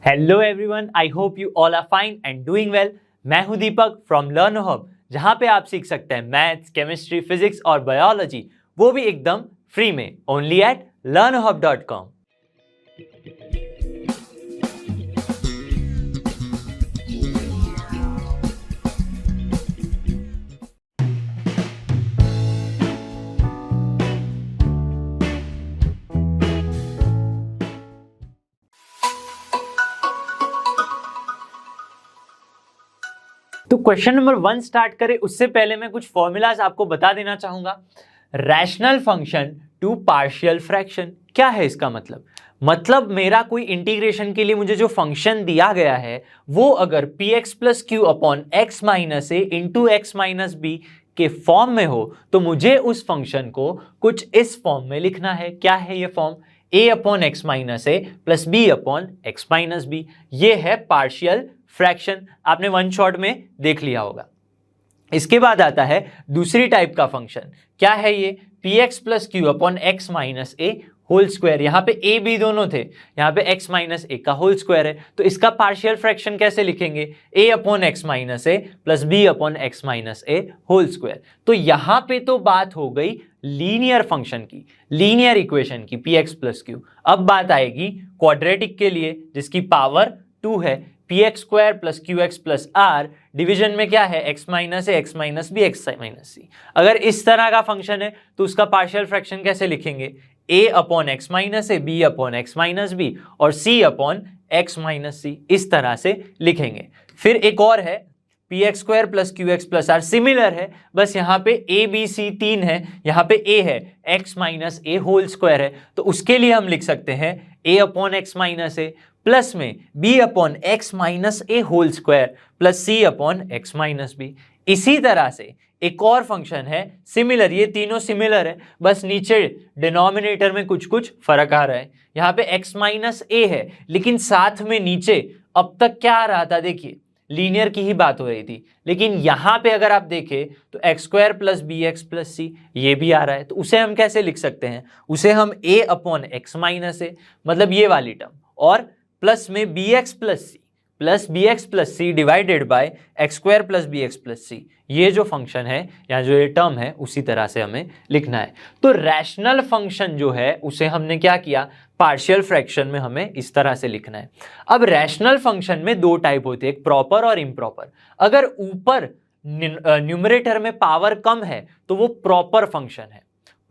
Hello everyone, I hope you all are fine and doing well. मैं हूं दीपक from learn hub, जहां पे आप सीख सकते हैं मैथ्स, केमिस्ट्री, फिजिक्स और बायोलॉजी, वो भी एकदम फ्री में, ओनली एट learnhub.com। तो क्वेश्चन नंबर 1 स्टार्ट करें उससे पहले मैं कुछ फॉर्मूलाज आपको बता देना चाहूंगा। Rational function to partial fraction, क्या है इसका मतलब मेरा कोई इंटीग्रेशन के लिए मुझे जो फंक्शन दिया गया है वो अगर p x plus q upon x minus a into x minus b के फॉर्म में हो तो मुझे उस फंक्शन को कुछ इस फॉर्म में लिखना है। क्या है ये form? a upon x minus a plus b upon x minus b. ये है पार्शियल फ्रैक्शन, आपने वन शॉट में देख लिया होगा। इसके बाद आता है दूसरी टाइप का फंक्शन। क्या है ये? P x plus q upon x minus a whole square. यहां पे ए बी दोनों थे, यहां पे एक्स माइनस ए का होल स्क्वायर है, तो इसका पार्शियल फ्रैक्शन कैसे लिखेंगे? A upon x minus a plus b upon x minus a whole square. तो यहां पे तो बात हो गई लीनियर फंक्शन की, लीनियर इक्वेशन की, पी एक्स प्लस क्यू। अब बात आएगी क्वाड्रेटिक के लिए, जिसकी पावर 2 है। P x square plus q x plus r, division में क्या है? X minus a x minus b x minus c. अगर इस तरह का फंक्शन है तो उसका पार्शियल फ्रैक्शन कैसे लिखेंगे? A upon x minus a, b upon x minus b और c upon x minus c, इस तरह से लिखेंगे। फिर एक और है p x square plus q x plus r, similar है, बस यहाँ पे ए बी सी 3 है, यहाँ पे ए है, x minus a whole square है, तो उसके लिए हम लिख सकते हैं ए upon x minus a plus में B upon x minus a whole square plus C upon x minus B. इसी तरह से एक और फंक्शन है सिमिलर, ये तीनों सिमिलर है, बस नीचे डिनोमिनेटर में कुछ कुछ फर्क आ रहा है। यहाँ पे x माइनस ए है, लेकिन साथ में नीचे अब तक क्या आ रहा था? देखिए लीनियर की ही बात हो रही थी, लेकिन यहाँ पे अगर आप देखें तो x square plus b x plus c ये भी आ रहा है, तो उसे हम कैसे लिख सकते हैं? उसे हम a upon x minus a, मतलब ये वाली टर्म, और प्लस में b x plus c divided by x square plus b x plus c, ये जो फंक्शन है या जो ये टर्म है उसी तरह से हमें लिखना है। तो रैशनल फंक्शन जो है उसे हमने क्या किया? पार्शियल फ्रैक्शन में हमें इस तरह से लिखना है। अब रैशनल फंक्शन में दो टाइप होते हैं, एक प्रॉपर और इम्प्रॉपर। अगर ऊपर न्यूमरेटर में पावर कम है तो वो प्रॉपर फंक्शन है,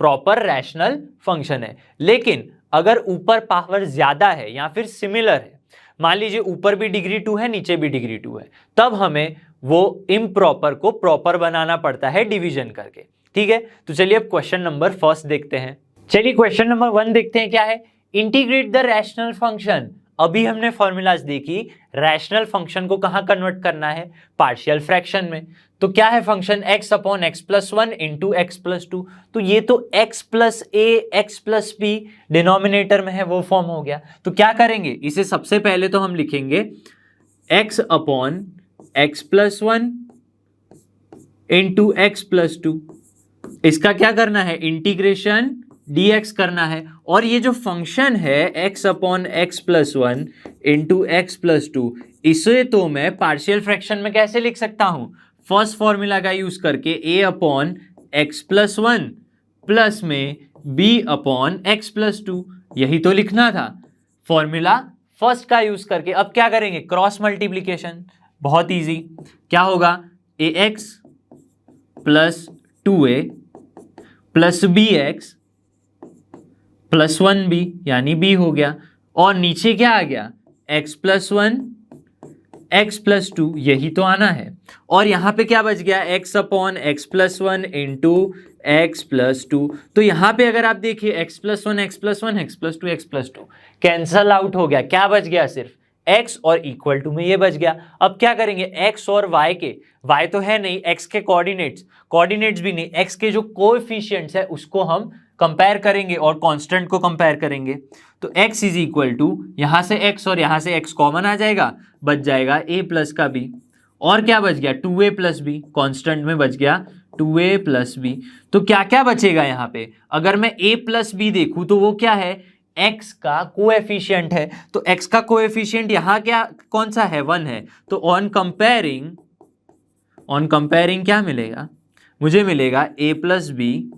प्रॉपर रैशनल फंक्शन है। लेकिन अगर ऊपर पावर ज्यादा है या फिर सिमिलर है, मान लीजिए ऊपर भी डिग्री 2 है नीचे भी डिग्री 2 है, तब हमें वो इम्प्रॉपर को प्रॉपर बनाना पड़ता है डिवीजन करके। ठीक है, तो चलिए अब क्वेश्चन नंबर फर्स्ट देखते हैं। चलिए क्वेश्चन नंबर 1 देखते हैं। क्या है? Integrate the rational function. अभी हमने फॉर्मूलाज देखी, रैशनल फंक्शन को कहां कन्वर्ट करना है? पार्शियल फ्रैक्शन में। तो क्या है function? x upon x plus 1 into x plus 2। तो ये तो x प्लस ए एक्स प्लस बी डिनोमिनेटर में है, वो फॉर्म हो गया। तो क्या करेंगे? इसे सबसे पहले तो हम लिखेंगे x upon x plus 1 into x plus 2। इसका क्या करना है? इंटीग्रेशन dx करना है। और ये जो फंक्शन है x upon x plus 1 into x plus 2, इसे तो मैं पार्शियल फ्रैक्शन में कैसे लिख सकता हूं? फर्स्ट फॉर्मूला का यूज करके a upon x plus 1 plus में b अपॉन एक्स प्लस 2, यही तो लिखना था फॉर्मूला फर्स्ट का यूज करके। अब क्या करेंगे? क्रॉस मल्टीप्लीकेशन, बहुत इजी। क्या होगा? ax plus 2a plus bx plus 1b, यानी b हो गया, और नीचे क्या आ गया? x प्लस 1 एक्स प्लस 2, यही तो आना है। और यहां पे क्या बच गया? x upon x plus 1 into x plus 2। तो यहां पे अगर आप देखिए x plus 1 x plus 1 x plus 2 x plus 2 cancel out हो गया। क्या बच गया? सिर्फ x और इक्वल टू में ये बच गया। अब क्या करेंगे? x और y के, y तो है नहीं, x के कोऑर्डिनेट्स भी नहीं, x के जो कोएफिशिएंट्स है उसको हम कंपेयर करेंगे और कांस्टेंट को कंपेयर करेंगे। तो x इज इक्वल टू, यहां से x और यहां से x कॉमन आ जाएगा, बच जाएगा a प्लस का b। और क्या बच गया? 2a प्लस b, कॉन्स्टेंट में बच गया 2a प्लस b। तो क्या क्या बचेगा यहाँ पे? अगर मैं a प्लस b देखूं तो वो क्या है? x का कोएफिशिएंट है, तो x का कोएफिशिएंट यहां क्या कौन सा है, 1 है। तो ऑन कंपेयरिंग क्या मिलेगा, मुझे मिलेगा a plus b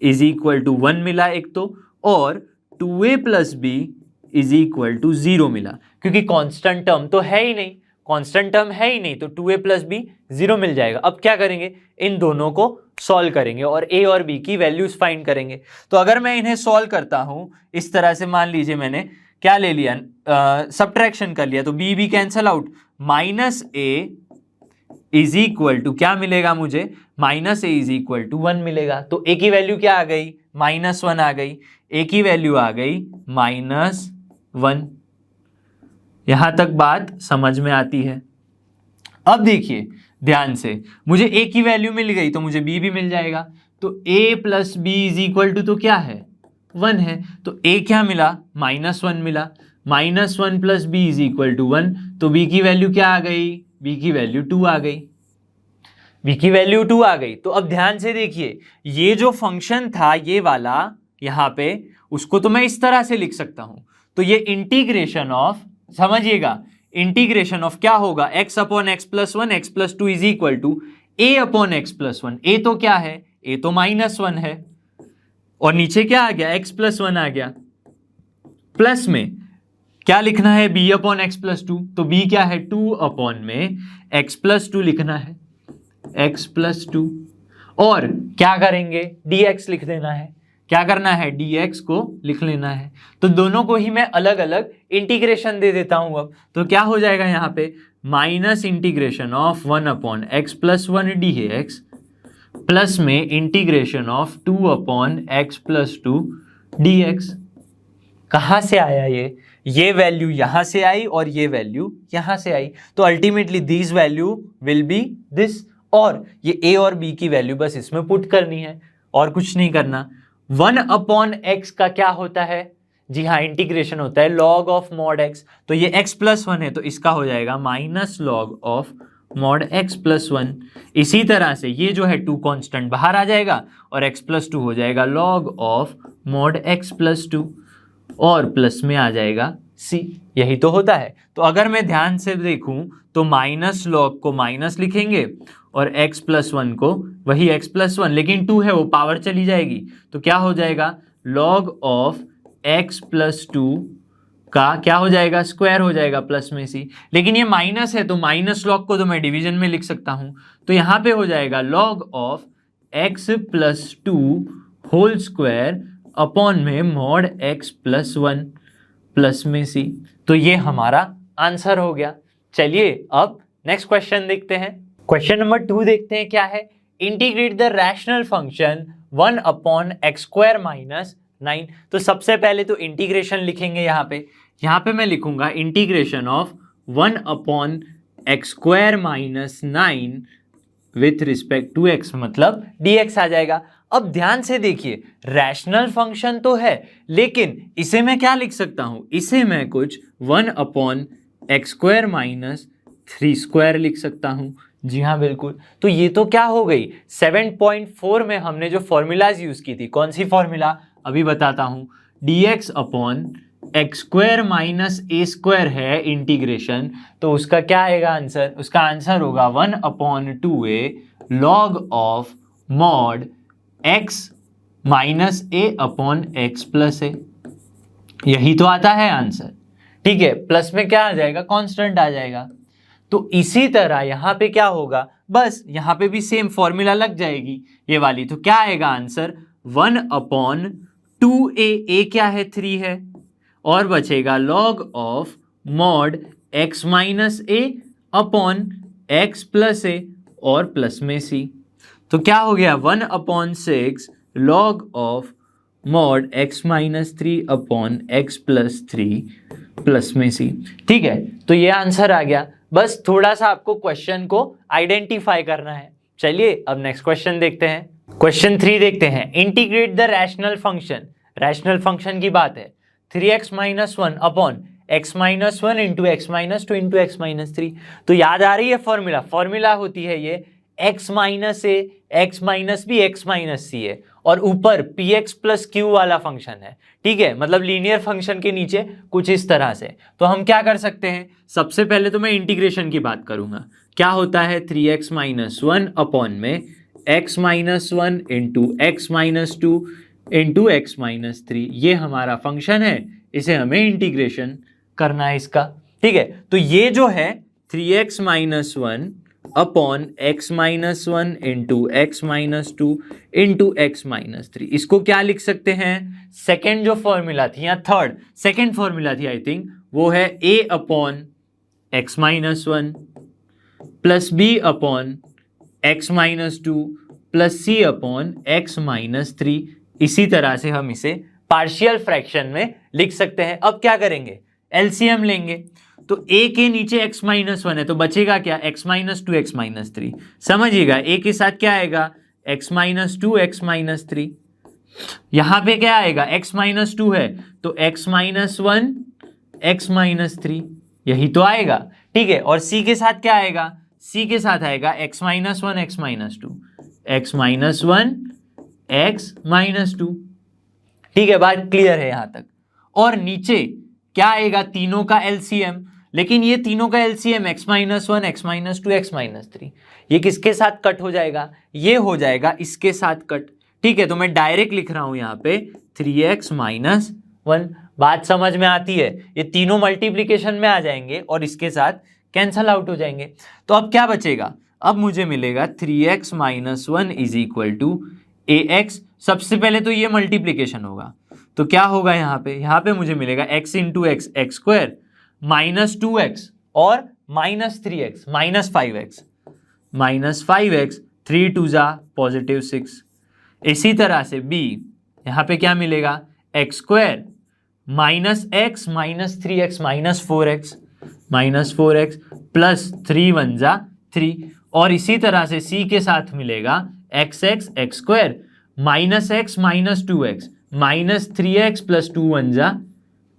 is equal to 1 मिला एक तो, और 2a plus b is equal to 0 मिला, क्योंकि कांस्टेंट टर्म तो है ही नहीं, कांस्टेंट टर्म है ही नहीं, तो 2a प्लस बी 0 मिल जाएगा। अब क्या करेंगे, इन दोनों को सॉल्व करेंगे और a और b की वैल्यूज फाइंड करेंगे। तो अगर मैं इन्हें सॉल्व करता हूं इस तरह से, मान लीजिए मैंने क्या ले लिया, सब्ट्रैक्शन कर लिया, तो b cancel out, minus a is equal to क्या मिलेगा मुझे, minus a is equal to 1 मिलेगा। तो a की वैल्यू क्या आ गई, -1 आ गई, a की वैल्यू आ गई -1। यहां तक बात समझ में आती है। अब देखिए ध्यान से, मुझे a की वैल्यू मिल गई तो मुझे b भी मिल जाएगा। तो a plus b is equal to तो क्या है, 1 है। तो a क्या मिला, -1 मिला, -1 plus b is equal to 1, तो b की वैल्यू क्या आ गई, b की वैल्यू 2 आ गई, b की वैल्यू 2 आ गई। तो अब ध्यान से देखिए, ये जो फंक्शन था ये वाला यहाँ पे, उसको तो मैं इस तरह से लिख सकता हूं। तो ये इंटीग्रेशन ऑफ, समझिएगा, इंटीग्रेशन ऑफ क्या होगा, x upon x plus 1 x plus 2 is equal to a upon x plus 1। a तो क्या है, a तो -1 है, और नीचे क्या आ गया, x प्लस 1 आ गया, प्लस में क्या लिखना है, b अपॉन एक्स प्लस 2, तो b क्या है, 2 अपॉन में x प्लस 2 लिखना है, x प्लस 2, और क्या करेंगे, dx लिख देना है, क्या करना है, dx को लिख लेना है। तो दोनों को ही मैं अलग अलग इंटीग्रेशन दे देता हूं। अब तो क्या हो जाएगा यहाँ पे, minus integration of 1 upon x plus 1 dx, plus में integration of 2 upon x plus 2 dx। कहाँ से आया ये वैल्यू यहां से आई और ये वैल्यू यहां से आई, तो ultimately this value will be this, और ये a और b की वैल्यू बस इसमें पुट करनी है और कुछ नहीं करना। 1 अपॉन एक्स का क्या होता है, जी हाँ, इंटीग्रेशन होता है log ऑफ मॉड x, तो ये x प्लस 1 है तो इसका हो जाएगा minus log of mod x plus 1। इसी तरह से ये जो है 2 कांस्टेंट बाहर आ जाएगा और x प्लस 2 हो जाएगा log of mod x plus 2, और प्लस में आ जाएगा c। यही तो होता है। तो अगर मैं ध्यान से देखूं तो माइनस लॉग को माइनस लिखेंगे और x प्लस 1 को वही x प्लस 1, लेकिन 2 है वो पावर चली जाएगी, तो क्या हो जाएगा, log ऑफ x प्लस 2 का क्या हो जाएगा, स्क्वायर हो जाएगा प्लस में c। लेकिन ये माइनस है तो माइनस लॉग को तो मैं डिवीजन में लिख सकता हूं, तो यहां पे हो जाएगा log of x plus 2 whole square upon में मॉड x प्लस 1 प्लस में c। तो ये हमारा आंसर हो गया। चलिए अब नेक्स्ट क्वेश्चन देखते हैं। क्वेश्चन नंबर 2 देखते हैं क्या है, integrate the rational function 1 upon x square minus 9। तो सबसे पहले तो इंटीग्रेशन लिखेंगे यहाँ पे मैं लिखूंगा integration of 1 upon x square minus 9 with respect to x, मतलब dx आ जाएगा। अब ध्यान से देखिए, रैशनल फंक्शन तो है, लेकिन इसे मैं क्या लिख सकता हूं, इसे मैं कुछ 1 upon x square minus 3 square लिख सकता हूं। जी हाँ बिल्कुल। तो ये तो क्या हो गई, 7.4 में हमने जो फॉर्मूलाज यूज की थी, कौन सी फॉर्मूला अभी बताता हूं, dx upon x square minus a square है इंटीग्रेशन, तो उसका क्या आएगा आंसर, उसका आंसर होगा 1 upon 2a log of mod x minus a upon x plus a. यही तो आता है आंसर, ठीक है। प्लस में क्या आ जाएगा, कांस्टेंट आ जाएगा। तो इसी तरह यहाँ पे क्या होगा, बस यहाँ पे भी सेम फॉर्मूला लग जाएगी ये वाली। तो क्या आएगा आंसर, 1 अपॉन 2a, a क्या है 3 है, और बचेगा log of mod x minus a upon x plus a और प्लस में c। तो क्या हो गया, 1 upon 6 log of mod x minus 3 upon x plus 3 plus में c। ठीक है, तो ये आंसर आ गया। बस थोड़ा सा आपको क्वेश्चन को आइडेंटिफाई करना है। चलिए अब नेक्स्ट क्वेश्चन देखते हैं। क्वेश्चन 3 देखते हैं, integrate the rational function. Rational function की बात है, 3x minus 1 upon x minus 1 into x minus 2 into x minus 3। तो याद आ रही है फॉर्मूला होती है ये x minus a, x minus b, x minus c है, और ऊपर पी एक्स प्लस क्यू वाला फंक्शन है, ठीक है, मतलब लीनियर फंक्शन के नीचे कुछ इस तरह से। तो हम क्या कर सकते हैं, सबसे पहले तो मैं इंटीग्रेशन की बात करूंगा। क्या होता है 3x माइनस 1 अपॉन में x minus 1 into x minus 2 into x minus 3, ये हमारा फंक्शन है, इसे हमें इंटीग्रेशन करना है इसका, ठीक है। तो ये जो है 3x minus 1 upon x minus 1 into x minus 2 into x minus 3, इसको क्या लिख सकते हैं, सेकेंड जो फॉर्मूला थी या सेकेंड फॉर्मूला थी आई थिंक, वो है a upon x minus 1 plus b upon x minus 2 plus c upon x minus 3। इसी तरह से हम इसे पार्शियल फ्रैक्शन में लिख सकते हैं। अब क्या करेंगे, एलसीएम लेंगे। तो a के नीचे x माइनस 1 है, तो बचेगा क्या, x माइनस 2 एक्स माइनस 3। समझिएगा a के साथ क्या आएगा, x माइनस 2 एक्स माइनस 3। यहां पे क्या आएगा, x माइनस 2 है तो x माइनस 1 एक्स माइनस 3, यही तो आएगा, ठीक है। और c के साथ क्या आएगा, c के साथ आएगा x minus 1 x minus 2, x minus 1 x minus 2, ठीक है, बात क्लियर है यहां तक। और नीचे क्या आएगा, तीनों का एलसीएम, लेकिन ये तीनों का LCM x minus 1 x minus 2 x minus 3, ये किसके साथ कट हो जाएगा, ये हो जाएगा इसके साथ कट, ठीक है। तो मैं डायरेक्ट लिख रहा हूं यहां पे 3x माइनस 1। बात समझ में आती है, ये तीनों मल्टीप्लीकेशन में आ जाएंगे और इसके साथ कैंसल आउट हो जाएंगे। तो अब क्या बचेगा, अब मुझे मिलेगा 3x minus 1 is equal to ax। सबसे पहले तो ये मल्टीप्लीकेशन होगा, तो क्या होगा यहाँ पे मुझे मिलेगा x into x x square minus 2x और माइनस 3x माइनस 5x 3 टू जा पॉजिटिव 6। इसी तरह से b, यहाँ पे क्या मिलेगा, x square minus x minus 3x minus 4x plus 3 1 जा 3। और इसी तरह से c के साथ मिलेगा x square minus x minus 2x minus 3x plus 2 1 जा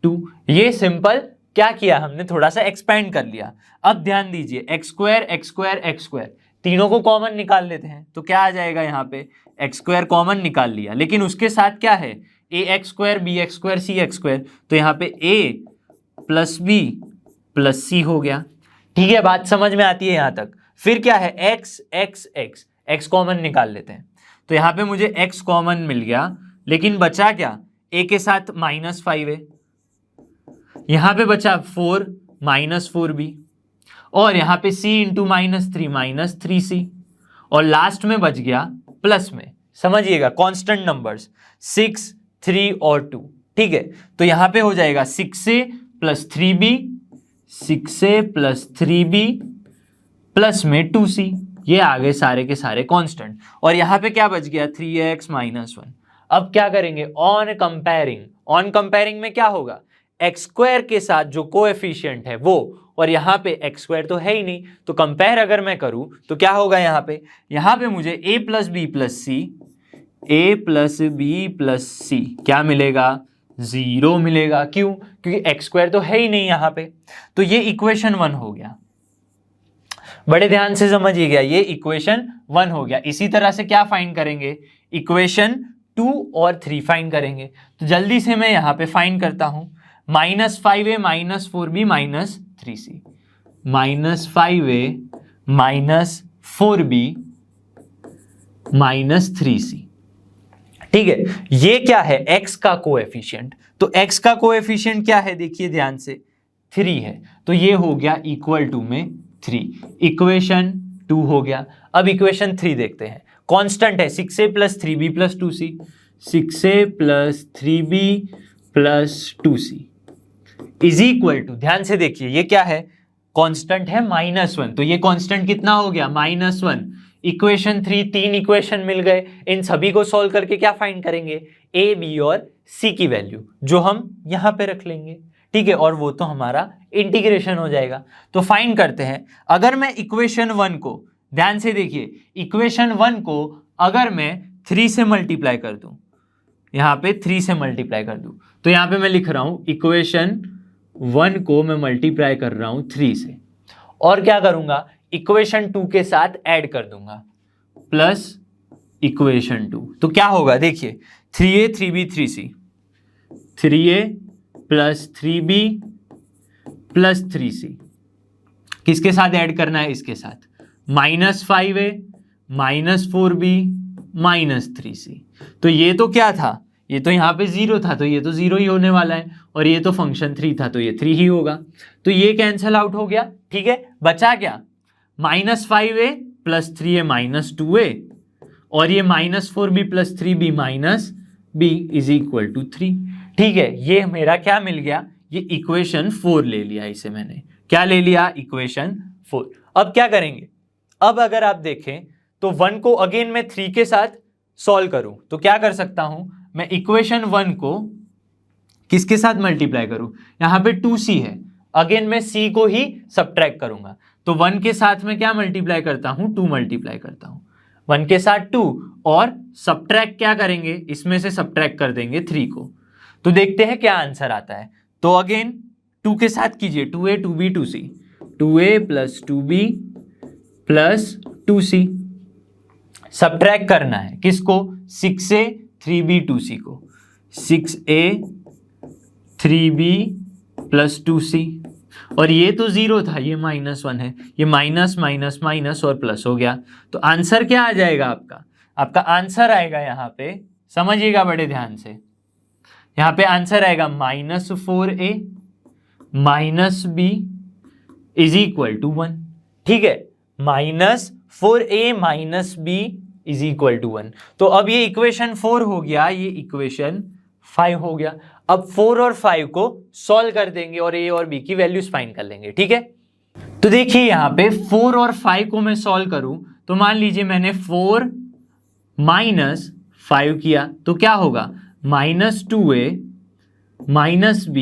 2। ये सिंपल क्या किया हमने, थोड़ा सा एक्सपेंड कर लिया। अब ध्यान दीजिए, एक्स स्क्वायर तीनों को कॉमन निकाल लेते हैं, तो क्या आ जाएगा यहाँ पे, एक्स स्क्वायर कॉमन निकाल लिया, लेकिन उसके साथ क्या है, a x square b x square c x square, तो यहाँ पे a plus B plus c हो गया, ठीक है, बात समझ में आती है यहाँ तक। फिर क्या है, एक्स कॉमन निकाल लेते हैं, तो यहाँ पे मुझे x कॉमन मिल गया, लेकिन बचा क्या, a के साथ माइनस 5 है, यहाँ पे बचा 4 माइनस 4b, और यहाँ पे c इंटू माइनस 3c, और लास्ट में बच गया प्लस में, समझिएगा कांस्टेंट नंबर्स 6 3 और 2, ठीक है। तो यहाँ पे हो जाएगा 6a plus 3b, 6a plus 3b plus में 2c, ये आ गए सारे के सारे कांस्टेंट। और यहाँ पे क्या बच गया, 3x माइनस 1। अब क्या करेंगे, ऑन कंपेयरिंग में क्या होगा, एक्स स्क्वायर के साथ जो कोएफिशिएंट है वो, और यहाँ पे एक्स स्क्वायर तो है ही नहीं, तो कंपेयर अगर मैं करूं तो क्या होगा, यहाँ पे मुझे a प्लस बी प्लस सी क्या मिलेगा, 0 मिलेगा। क्यों, क्योंकि एक्स स्क्वायर तो है ही नहीं यहाँ पे। तो ये इक्वेशन 1 हो गया, बड़े ध्यान से समझिएगा, ये इक्वेशन 1 हो गया। इसी तरह से क्या फाइंड करेंगे, इक्वेशन 2 और 3 फाइंड करेंगे। तो जल्दी से मैं यहाँ पे फाइंड करता हूं, minus 5a minus 4b minus 3c, minus 5a minus 4b minus 3c, ठीक है। ये क्या है, x का कोएफिशिएंट। तो x का कोएफिशिएंट क्या है, देखिए ध्यान से, 3 है, तो ये हो गया इक्वल टू में 3, इक्वेशन 2 हो गया। अब इक्वेशन 3 देखते हैं, कांस्टेंट है 6a plus 3b plus 2c, 6a plus 3b plus 2c is equal to, ध्यान से देखिए ये क्या है, कांस्टेंट है -1, तो ये कांस्टेंट कितना हो गया, -1। इक्वेशन 3, 3 इक्वेशन मिल गए, इन सभी को सॉल्व करके क्या फाइंड करेंगे, a b और c की वैल्यू, जो हम यहां पे रख लेंगे, ठीक है, और वो तो हमारा इंटीग्रेशन हो जाएगा। तो फाइंड करते हैं, अगर मैं इक्वेशन 1 को, ध्यान से देखिए, इक्वेशन 1 को अगर मैं 3 से मल्टीप्लाई कर दूं, यहाँ पे 3 से मल्टीप्लाई कर दूं, तो यहाँ पे मैं लिख रहा हूं इक्वेशन 1 को मैं मल्टीप्लाई कर रहा हूं 3 से, और क्या करूंगा, इक्वेशन 2 के साथ ऐड कर दूंगा, प्लस इक्वेशन 2। तो क्या होगा देखिए, 3a 3b 3c, 3a plus 3b plus 3c, किसके साथ ऐड करना है, इसके साथ, -5a -4b -3c। तो ये तो क्या था, ये तो यहाँ पे 0 था, तो ये तो 0 ही होने वाला है, और ये तो फंक्शन 3 था, तो ये 3 ही होगा। तो ये कैंसिल आउट हो गया, ठीक है। बचा क्या, -5a प्लस 3a -2a, और ये -4b plus 3b -b is equal to 3। ठीक है, ये मेरा क्या मिल गया, ये इक्वेशन 4 ले लिया, इसे मैंने क्या ले लिया, इक्वेशन 4। अब क्या करेंगे, अब अगर आप देखें तो 1 को अगेन मैं 3 के साथ सॉल्व करूं तो क्या कर सकता हूं, मैं इक्वेशन 1 को किसके साथ मल्टीप्लाई करूं, यहां पे 2c है, अगेन मैं c को ही सब्ट्रैक्ट करूंगा, तो 1 के साथ में क्या मल्टीप्लाई करता हूं, 2 मल्टीप्लाई करता हूं, 1 के साथ 2, और सब्ट्रैक्ट क्या करेंगे, इसमें से सब्ट्रैक्ट कर देंगे 3 को। तो देखते हैं क्या आंसर आता है। तो अगेन 2 के साथ कीजिए, 2a 2b 2c, 2a plus 2b plus 2c, subtract करना है किसको, 6a 3b 2c को, 6a 3b प्लस 2c, और ये तो 0 था, ये -1 है, ये माइनस माइनस माइनस और प्लस हो गया। तो आंसर क्या आ जाएगा आपका, आपका आंसर आएगा यहाँ पे, समझिएगा बड़े ध्यान से, यहाँ पे आंसर आएगा -4a -b is equal to 1। ठीक है, -4a -b is equal to 1। तो अब ये इक्वेशन 4 हो गया, ये इक्वेशन 5 हो गया। अब 4 और 5 को सॉल्व कर देंगे और a और b की वैल्यूज फाइंड कर लेंगे, ठीक है। तो देखिए यहाँ पे 4 और 5 को मैं सॉल्व करूं तो मान लीजिए मैंने 4 - 5 किया तो क्या होगा, -2a -b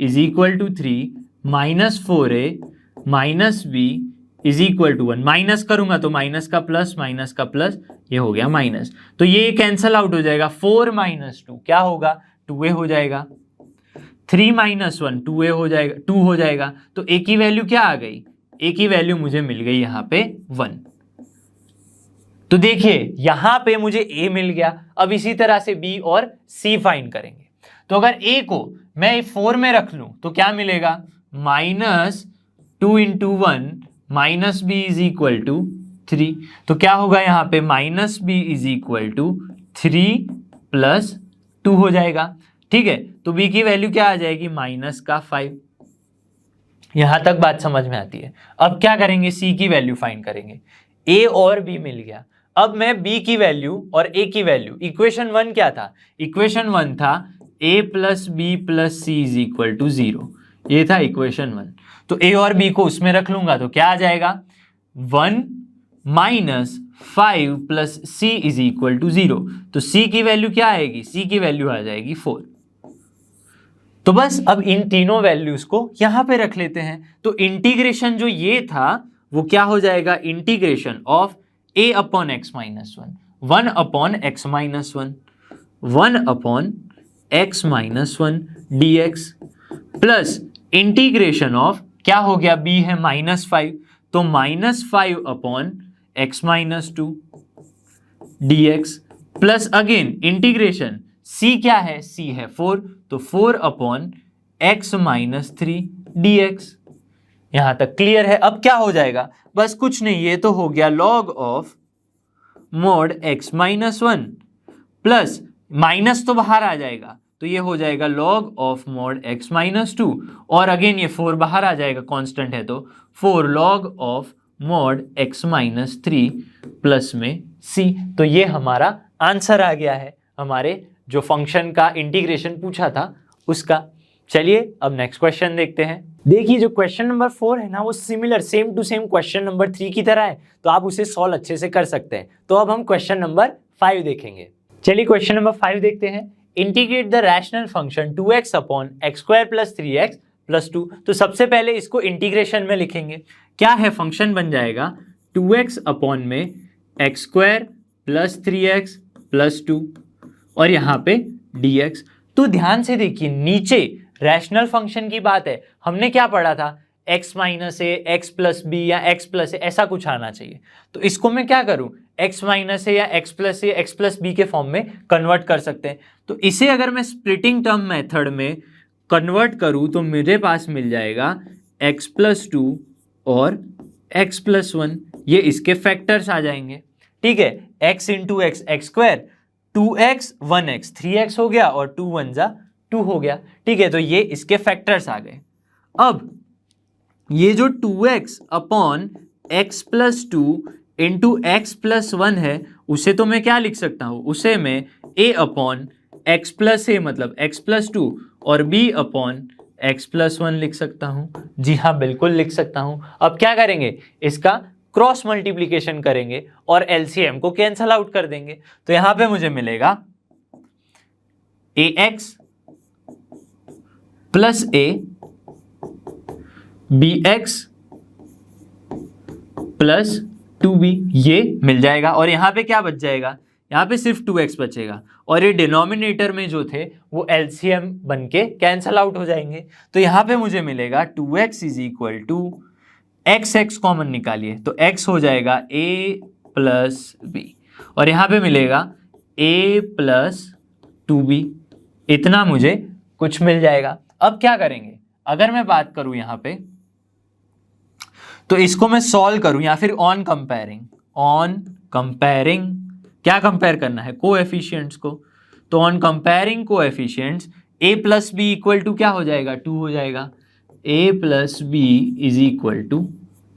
is equal to 3, -4a -b is equal to 1। Minus करूंगा तो माइनस का प्लस, ये हो गया माइनस, तो ये कैंसल आउट हो जाएगा, 4 - 2 क्या होगा, 2a हो जाएगा, 3 - 1 2a हो जाएगा, 2 हो जाएगा। तो a की वैल्यू क्या आ गई, a की वैल्यू मुझे मिल गई यहाँ पे 1। तो देखिए यहां पे मुझे a मिल गया। अब इसी तरह से b और c फाइंड करेंगे। तो अगर a को मैं 4 में रख लूं तो क्या मिलेगा, -2 × 1 - b इज इक्वल टू 3। तो क्या होगा यहाँ पे, -b इज इक्वल टू 3 + 2 हो जाएगा। ठीक है, तो b की वैल्यू क्या आ जाएगी, -5। यहां तक बात समझ में आती है। अब क्या करेंगे, c की वैल्यू फाइंड करेंगे। a और b मिल गया, अब मैं b की वैल्यू और a की वैल्यू, इक्वेशन 1 क्या था, इक्वेशन 1 था a + b + c is equal to 0, ये था इक्वेशन 1। तो a और b को उसमें रख लूंगा तो क्या आ जाएगा, 1 - 5 + c इज इक्वल टू 0। तो c की वैल्यू क्या आएगी, c की वैल्यू आ जाएगी 4। तो बस अब इन तीनों वैल्यूज को यहां पे रख लेते हैं। तो इंटीग्रेशन जो ये था वो क्या हो जाएगा, integration of a upon x - 1, 1 upon x - 1, 1 upon x - 1 dx plus integration of क्या हो गया, b है -5, तो -5 upon x - 2 dx plus again integration c क्या है, c है 4, तो 4 अपॉन x - 3 dx। यहां तक क्लियर है। अब क्या हो जाएगा, बस कुछ नहीं, ये तो हो गया log of mod x - 1 plus minus तो बाहर आ जाएगा, तो ये हो जाएगा log ऑफ mod x - 2, और अगेन ये 4 बाहर आ जाएगा, कांस्टेंट है तो 4 log of mod x - 3 plus में c। तो ये हमारा आंसर आ गया है, हमारे जो फंक्शन का इंटीग्रेशन पूछा था उसका। चलिए अब नेक्स्ट क्वेश्चन देखते हैं। देखिए जो क्वेश्चन नंबर 4 है ना, वो similar same to same question number 3 की तरह है, तो आप उसे सॉल्व अच्छे से कर सकते हैं। तो अब हम क्वेश्चन नंबर 5 देखेंगे। चलिए क्वेश्चन नंबर 5 देखते हैं। Integrate the rational function 2x upon x² + 3x + 2। तो सबसे पहले इसको इंटीग्रेशन में लिखेंगे। क्या है, फंक्शन बन जाएगा 2x अपॉन में x² + 3x + 2 और यहाँ पे dx। तो ध्यान से देखिए, नीचे रैशनल फंक्शन की बात है, हमने क्या पढ़ा था, x माइनस ए, x प्लस बी या x प्लस ए, ऐसा कुछ आना चाहिए। तो इसको मैं क्या करूं, x माइनस ए या x प्लस ए, x प्लस बी के फॉर्म में कन्वर्ट कर सकते हैं। तो इसे अगर मैं स्प्लिटिंग टर्म मेथड में कन्वर्ट करूं तो मेरे पास मिल जाएगा x प्लस 2 और x प्लस 1, ये इसके फैक्टर्स आ जाएंगे। ठीक है, x into x x square, 2x 1x 3x हो गया और 2 1 जा 2 हो गया। ठीक है, तो ये इसके फैक्टर्स आ गए। अब ये जो 2x upon x plus 2 into x plus 1 है, उसे तो मैं क्या लिख सकता हूं, उसे मैं a अपॉन एक्स प्लस ए मतलब x प्लस 2 और b अपॉन x प्लस 1 लिख सकता हूं। जी हाँ, बिल्कुल लिख सकता हूं। अब क्या करेंगे, इसका क्रॉस मल्टीप्लीकेशन करेंगे और एलसीएम को कैंसल आउट कर देंगे। तो यहां पे मुझे मिलेगा ax plus a bx plus 2b, ये मिल जाएगा। और यहां पे क्या बच जाएगा, यहां पे सिर्फ 2x बचेगा और ये डिनोमिनेटर में जो थे वो एलसीएम बन के कैंसल आउट हो जाएंगे। तो यहां पे मुझे मिलेगा 2x is equal to x common निकालिए तो x हो जाएगा a प्लस b और यहां पे मिलेगा a प्लस 2b, इतना मुझे कुछ मिल जाएगा। अब क्या करेंगे, अगर मैं बात करूं यहां पे तो इसको मैं सॉल्व करूं या फिर ऑन कंपेयरिंग क्या कंपेयर करना है, कोएफिशिएंट्स को। तो on comparing coefficients a plus b equal to क्या हो जाएगा, 2 हो जाएगा। a plus b is equal to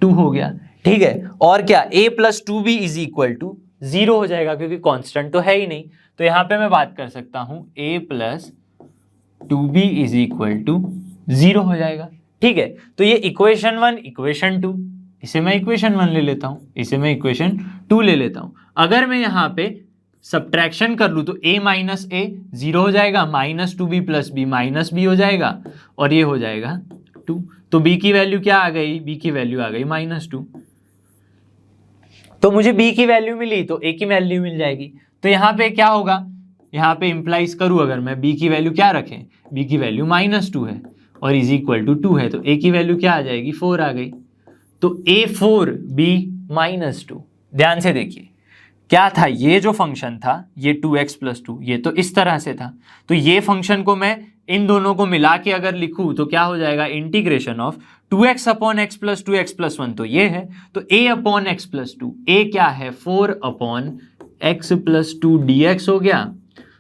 2 हो गया। ठीक है, और क्या a plus 2b is equal to 0 हो जाएगा क्योंकि कांस्टेंट तो है ही नहीं। तो यहां पे मैं बात कर सकता हूं a plus 2b is equal to 0 हो जाएगा। ठीक है, तो ये इक्वेशन 1 इक्वेशन 2, इसे मैं इक्वेशन 1 ले लेता हूं, इसे मैं इक्वेशन 2 ले लेता हूं। अगर मैं यहां पे सब्ट्रैक्शन कर लूं तो a माइनस ए 0 हो जाएगा, minus 2b plus b minus b हो जाएगा और ये हो जाएगा 2। तो b की वैल्यू क्या आ गई, b की वैल्यू आ गई -2। तो मुझे b की वैल्यू मिली तो a की वैल्यू मिल जाएगी। तो यहां पे क्या होगा, यहां पे इंप्लाइज करूं अगर मैं b की वैल्यू क्या रखें, b की वैल्यू -2 है और इज इक्वल टू 2 है तो a की वैल्यू क्या आ जाएगी, 4 आ गई। तो a4 b -2, ध्यान से देखिए क्या था, ये जो फंक्शन था ये 2x प्लस 2, ये तो इस तरह से था। तो ये फंक्शन को मैं इन दोनों को मिला के अगर लिखूं तो क्या हो जाएगा, integration of 2x upon x plus 2 x plus 1, तो ये है। तो a upon x plus 2, a क्या है 4 अपॉन एक्स प्लस 2 dx हो गया,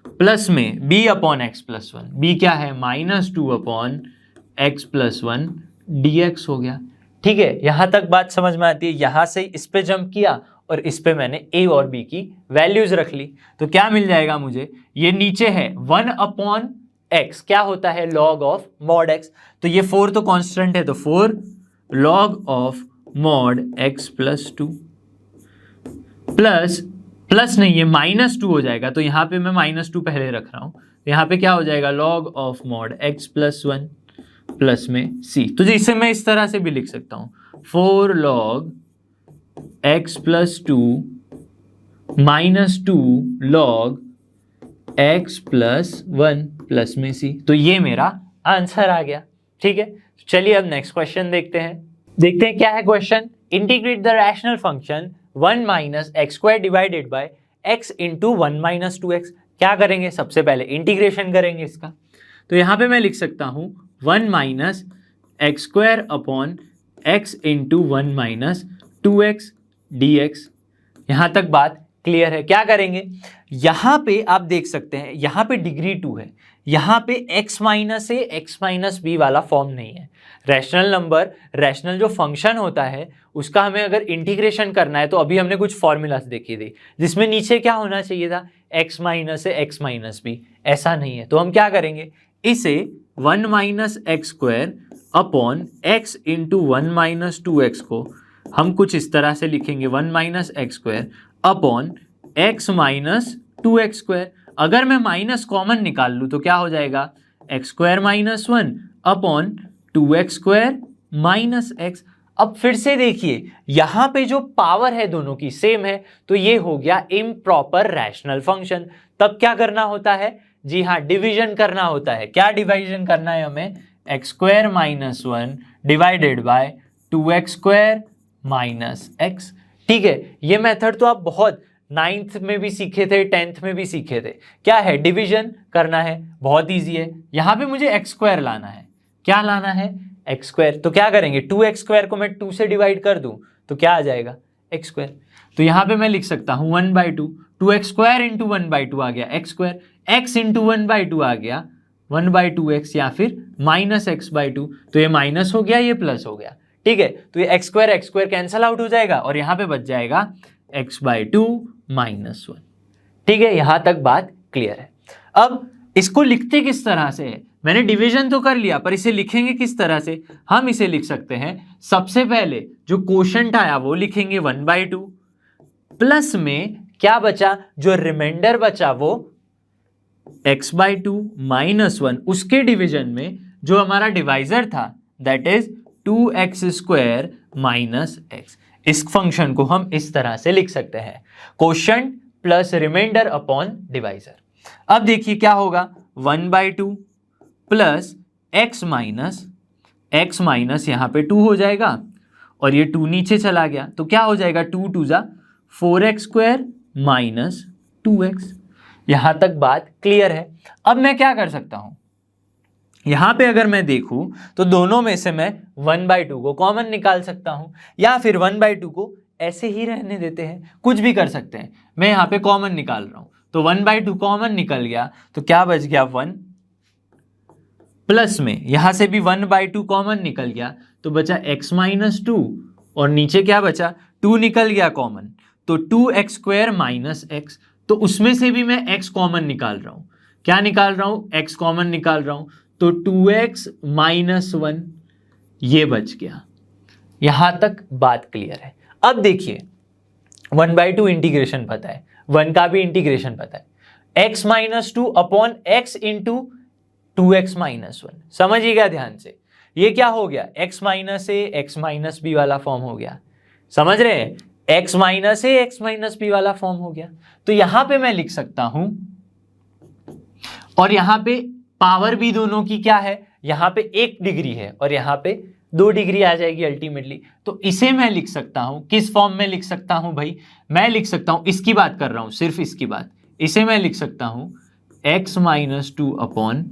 प्लस में b upon x plus 1, b क्या है -2 अपॉन एक्स प्लस 1 dx हो गया। ठीक है, यहां तक बात समझ में आती है। यहां से इस पे जंप किया और इस पे मैंने a और b की वैल्यूज रख ली तो क्या मिल जाएगा मुझे, ये नीचे है 1 अपॉन x, क्या होता है log ऑफ मॉड x। तो ये 4 तो कांस्टेंट है तो 4 log of mod x plus 2 plus नहीं ये -2 हो जाएगा। तो यहाँ पे मैं -2 पहले रख रहा हूं, तो यहाँ पे क्या हो जाएगा log of mod x plus 1 plus में c। तो इसे मैं इस तरह से भी लिख सकता हूं 4 log x plus 2 -2 log x plus 1 plus में c। तो ये मेरा आंसर आ गया। ठीक है, चलिए अब नेक्स्ट क्वेश्चन देखते हैं क्या है question. Integrate the rational function 1 minus x square divided by x into 1 minus 2x। क्या करेंगे, सबसे पहले इंटीग्रेशन करेंगे इसका। तो यहां पे मैं लिख सकता हूं 1 minus x square upon x into 1 minus 2x dx। यहां तक बात क्लियर है। क्या करेंगे, यहां पे आप देख सकते हैं यहां पे डिग्री 2 है, यहां पे x माइनस ए x माइनस बी वाला फॉर्म नहीं है। रैशनल नंबर, रैशनल जो फंक्शन होता है उसका हमें अगर इंटीग्रेशन करना है तो अभी हमने कुछ फॉर्मूलाज देखी थी जिसमें नीचे क्या होना चाहिए था, x माइनस ए x माइनस बी, ऐसा नहीं है। तो हम क्या करेंगे, इसे 1 minus x square upon x into 1 minus 2x को हम कुछ इस तरह से लिखेंगे 1 minus x square upon x minus 2x square. अगर मैं माइनस कॉमन निकाल लूँ तो क्या हो जाएगा, x square minus 1 upon 2x square minus x. अब फिर से देखिए यहां पे जो पावर है दोनों की सेम है तो ये हो गया इम्प्रॉपर रैशनल फंक्शन। तब क्या करना होता है, जी हाँ डिवीजन करना होता है। क्या डिवीजन करना है हमें, x square minus 1 divided by 2x² minus x। ठीक है, ये मेथड तो आप बहुत 9th में भी सीखे थे, 10th में भी सीखे थे। क्या है, डिवीजन करना है, बहुत ईजी है। यहाँ पे मुझे x² लाना है। क्या लाना है, x²। तो क्या करेंगे, 2x² को मैं 2 से डिवाइड कर दूं तो क्या आ जाएगा, x²। तो यहाँ पे मैं लिख सकता हूँ 1/2, 2x² इंटू 1/2 आ गया x², x इंटू 1/2 आ गया 1/2x या फिर माइनस x/2। तो ये माइनस हो गया, ये प्लस हो गया। ठीक है, तो ये x² कैंसल आउट हो जाएगा और यहाँ पे बच जाएगा x/2 माइनस 1। ठीक है, यहां तक बात क्लियर है। अब इसको लिखते किस तरह से है, मैंने डिवीजन तो कर लिया, पर इसे लिखेंगे किस तरह से। हम इसे लिख सकते हैं, सबसे पहले जो क्वोशंट आया वो लिखेंगे 1/2, प्लस में क्या बचा, जो रिमाइंडर बचा वो x/2 माइनस 1, उसके डिवीजन में जो हमारा डिवाइजर था that is 2x² minus x। इस फंक्शन को हम इस तरह से लिख सकते हैं, quotient plus remainder upon divisor. अब देखिए क्या होगा, 1/2 प्लस x माइनस यहाँ पे 2 हो जाएगा और ये 2 नीचे चला गया तो क्या हो जाएगा, 2 2 जा 4x² माइनस 2x। यहां तक बात क्लियर है। अब मैं क्या कर सकता हूं, यहां पे अगर मैं देखूं तो दोनों में से मैं 1/2 को कॉमन निकाल सकता हूं, या फिर 1/2 को ऐसे ही रहने देते हैं, कुछ भी कर सकते हैं। मैं यहां पे कॉमन निकाल रहा हूं तो 1/2 कॉमन निकल गया तो क्या बच गया 1, प्लस में यहां से भी 1/2 कॉमन निकल गया तो बचा x-2 और नीचे क्या बचा, 2 निकल गया कॉमन तो 2x² माइनस x। तो उसमें से भी मैं x कॉमन निकाल रहा हूं। क्या निकाल रहा हूं, x कॉमन निकाल रहा हूं तो 2x माइनस 1 ये बच गया। यहां तक बात क्लियर है। अब देखिए 1/2 इंटीग्रेशन पता है, 1 का भी इंटीग्रेशन पता है, x-2 upon x into 2x minus 1। समझिएगा ध्यान से, ये क्या हो गया, x minus a x minus b वाला फॉर्म हो गया। समझ रहे हैं, x minus a x minus b वाला फॉर्म हो गया। तो यहां पे मैं लिख सकता हूं, और यहां पे पावर भी दोनों की क्या है, यहां पे 1 डिग्री है और यहां पे 2 डिग्री आ जाएगी अल्टीमेटली। तो इसे मैं लिख सकता हूं, किस फॉर्म में लिख सकता हूं भाई, मैं लिख सकता हूं, इसकी बात कर रहा हूं, सिर्फ इसकी बात। इसे मैं लिख सकता हूं x-2 upon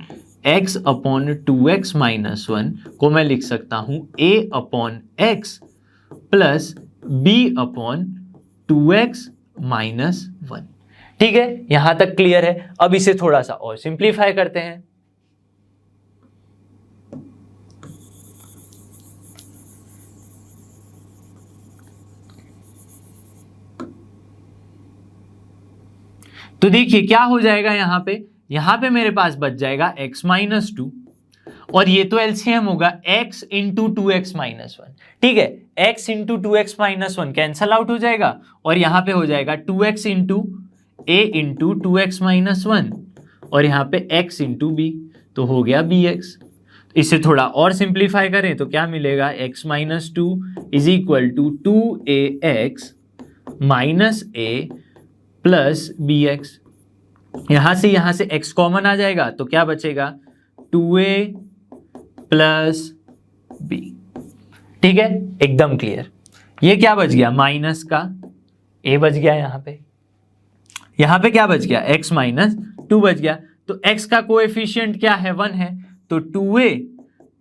x upon 2x minus 1 को मैं लिख सकता हूं a upon x plus b upon 2x minus 1। ठीक है, यहां तक क्लियर है। अब इसे थोड़ा सा और सिंप्लीफाई करते हैं। तो देखिए क्या हो जाएगा, यहां पे मेरे पास बच जाएगा x-2 और ये तो एलसीएम होगा x इंटू 2x माइनस 1। ठीक है, x into 2x minus 1 cancel out हो जाएगा और यहां पे हो जाएगा 2x into a into 2x minus 1 और यहां पे x इंटू b, तो हो गया bx। इसे थोड़ा और सिंप्लीफाई करें तो क्या मिलेगा, x-2 is equal to 2ax minus a plus bx। यहां से x कॉमन आ जाएगा तो क्या बचेगा, 2a प्लस b। ठीक है, एकदम क्लियर। ये क्या बच गया, माइनस का a बच गया, यहां पे क्या बच गया, x-2 बच गया। तो x का कोएफिशिएंट क्या है, 1 है, तो 2a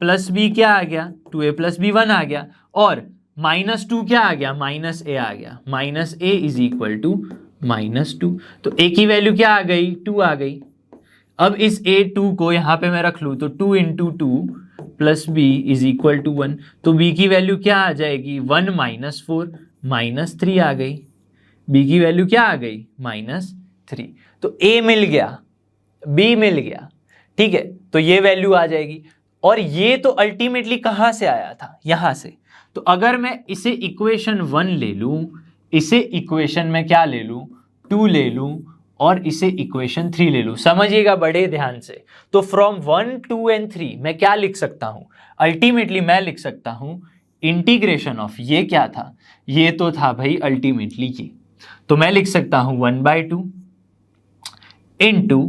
प्लस b क्या आ गया, 2a प्लस b 1 आ गया, और -2 क्या आ गया, माइनस a आ गया, minus a is equal to -2। तो a की वैल्यू क्या आ गई, 2 आ गई। अब इस a2 को यहां पे मैं रख लूं तो 2 into 2 plus b is equal to 1, तो b की वैल्यू क्या आ जाएगी, 1 माइनस 4 माइनस 3 आ गई। b की वैल्यू क्या आ गई, -3। तो a मिल गया, b मिल गया। ठीक है, तो ये वैल्यू आ जाएगी, और ये तो अल्टीमेटली कहां से आया था, यहां से। तो अगर मैं इसे इक्वेशन 1 ले लूं, इसे इक्वेशन में क्या ले लूं, 2 ले लूं, और इसे इक्वेशन 3 ले लूं, समझिएगा बड़े ध्यान से। तो फ्रॉम 1, 2 एंड 3 मैं क्या लिख सकता हूं, अल्टीमेटली मैं लिख सकता हूं इंटीग्रेशन ऑफ, ये क्या था, ये तो था भाई अल्टीमेटली ये, तो मैं लिख सकता हूं 1/2 इंटू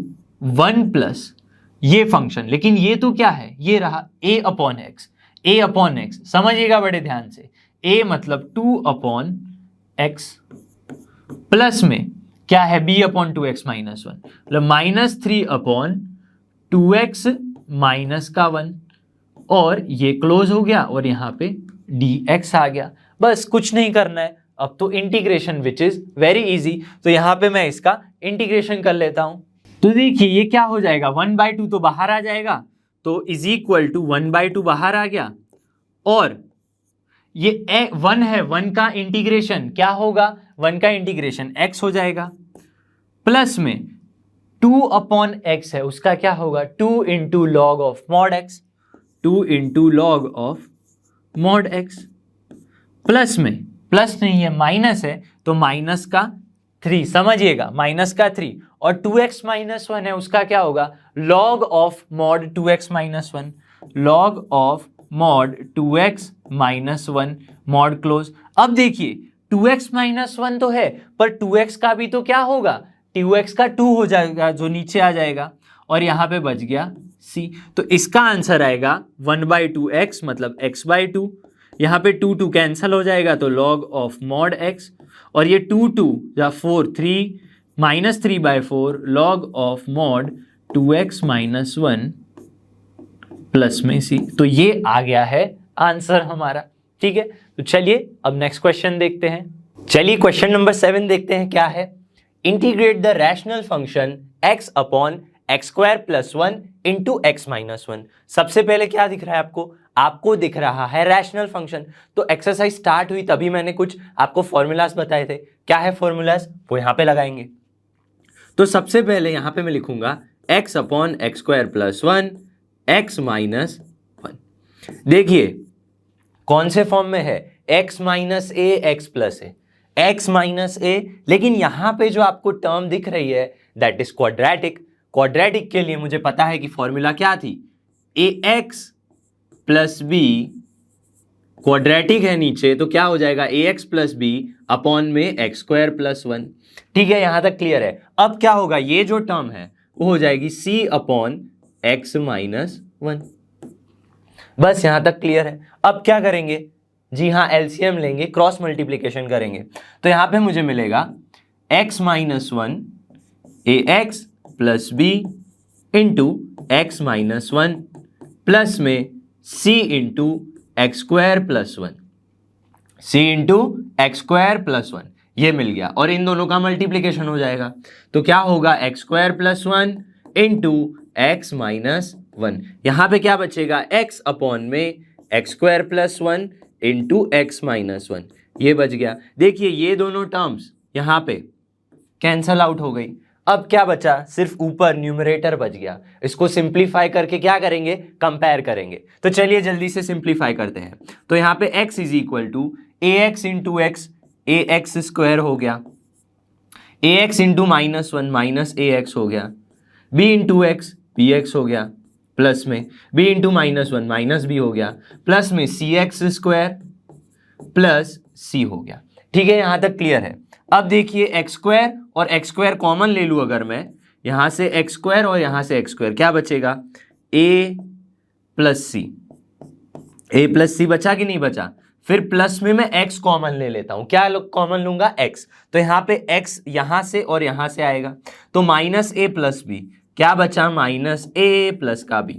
1 प्लस ये फंक्शन, लेकिन ये तो क्या है, ये रहा a upon x। a upon x, समझिएगा बड़े ध्यान से, a मतलब 2/x प्लस में क्या है b अपॉन 2x माइनस 1, मतलब -3/2x माइनस का 1, और ये क्लोज हो गया और यहाँ पे dx आ गया। बस कुछ नहीं करना है, अब तो integration which is very easy. तो यहाँ पे मैं इसका इंटीग्रेशन कर लेता हूं। तो देखिए ये क्या हो जाएगा, 1/2 तो बाहर आ जाएगा, तो इज इक्वल टू 1/2 बाहर आ गया, और ये 1 है, 1 का इंटीग्रेशन क्या होगा, 1 का इंटीग्रेशन x हो जाएगा, प्लस में 2/x है, उसका क्या होगा 2 into log of mod x, 2 into log of mod x, plus में, प्लस नहीं है माइनस है, तो माइनस का 3, समझिएगा माइनस का 3, और 2x माइनस 1 है, उसका क्या होगा log of mod 2x minus 1, log of mod 2x minus 1, mod close. अब देखिए 2x माइनस 1 तो है, पर 2x का भी तो क्या होगा, 2x का 2 हो जाएगा जो नीचे आ जाएगा, और यहाँ पे बच गया c। तो इसका आंसर आएगा 1/2x मतलब x/2, यहाँ पे 2 कैंसल हो जाएगा तो log ऑफ मॉड x, और ये 2 या 4 3 -3/4 log of mod 2x minus 1 plus में c। तो ये आ गया है आंसर हमारा। ठीक है, तो चलिए अब नेक्स्ट क्वेश्चन देखते हैं। चलिए क्वेश्चन नंबर 7 देखते हैं क्या है। Integrate the rational function x upon x² plus 1 into x minus 1। सबसे पहले क्या दिख रहा है आपको, आपको दिख रहा है रैशनल फंक्शन। तो एक्सरसाइज स्टार्ट हुई तभी मैंने कुछ आपको फॉर्मूलाज बताए थे, क्या है फॉर्मूलाज वो यहां पे लगाएंगे। तो सबसे पहले यहां पे मैं लिखूंगा x upon x² plus 1 x minus 1। देखिए कौन से फॉर्म में है, x minus a x plus a, x minus a, लेकिन यहां पे जो आपको टर्म दिख रही है दैट इज क्वाड्रेटिक। क्वाड्रेटिक के लिए मुझे पता है कि फॉर्मूला क्या थी, ax प्लस बी, क्वाड्रेटिक है नीचे तो क्या हो जाएगा ax प्लस बी अपॉन में x² प्लस 1। ठीक है, यहां तक क्लियर है। अब क्या होगा, ये जो टर्म है वो हो जाएगी c अपॉन x माइनस 1। बस यहां तक क्लियर है। अब क्या करेंगे, जी हाँ एलसीएम लेंगे, क्रॉस मल्टीप्लीकेशन करेंगे, तो यहां पे मुझे मिलेगा x minus 1 ax plus b into x minus 1 plus में c into x² plus 1, c into x² plus 1, ये मिल गया, और इन दोनों का मल्टीप्लीकेशन हो जाएगा तो क्या होगा x² plus 1 into x minus 1। यहां पे क्या बचेगा, x अपॉन में x² plus 1 into x minus 1, ये बच गया। देखिए ये दोनों टर्म्स यहां पे कैंसल आउट हो गई। अब क्या बचा, सिर्फ ऊपर न्यूमरेटर बच गया। इसको सिंप्लीफाई करके क्या करेंगे, कंपेयर करेंगे। तो चलिए जल्दी से सिंप्लीफाई करते हैं। तो यहां पे x is equal to ax into x, ax² हो गया, ax into minus 1 minus ax हो गया, b इंटू एक्स bx हो गया, प्लस में b into minus 1 minus b हो गया, प्लस में cx² प्लस c हो गया। ठीक है, यहां तक क्लियर है। अब देखिए x² और x² कॉमन ले लूं अगर मैं, यहां से x² और यहां से x², क्या बचेगा a प्लस c बचा कि नहीं बचा। फिर प्लस में मैं x कॉमन ले लेता हूं, क्या कॉमन लूंगा x, तो यहां पे x यहां से और यहां से आएगा, तो माइनस a प्लस b, क्या बचा माइनस a प्लस का b,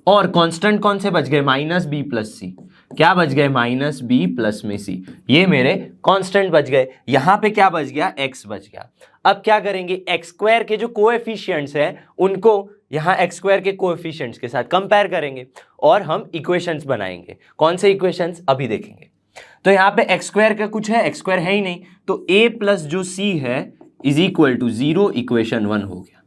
और कांस्टेंट कौन से बच गए माइनस b प्लस c, क्या बच गए माइनस b प्लस में c, ये मेरे कांस्टेंट बच गए। यहां पे क्या बच गया, x बच गया। अब क्या करेंगे, x² के जो कोएफिशिएंट्स हैं उनको यहां x² के कोएफिशिएंट्स के साथ कंपेयर करेंगे और हम इक्वेशंस बनाएंगे। कौन से इक्वेशंस अभी देखेंगे। तो यहां पे x² का कुछ है, x² है ही नहीं, तो a प्लस जो c है इज इक्वल टू 0, इक्वेशन 1 हो गया।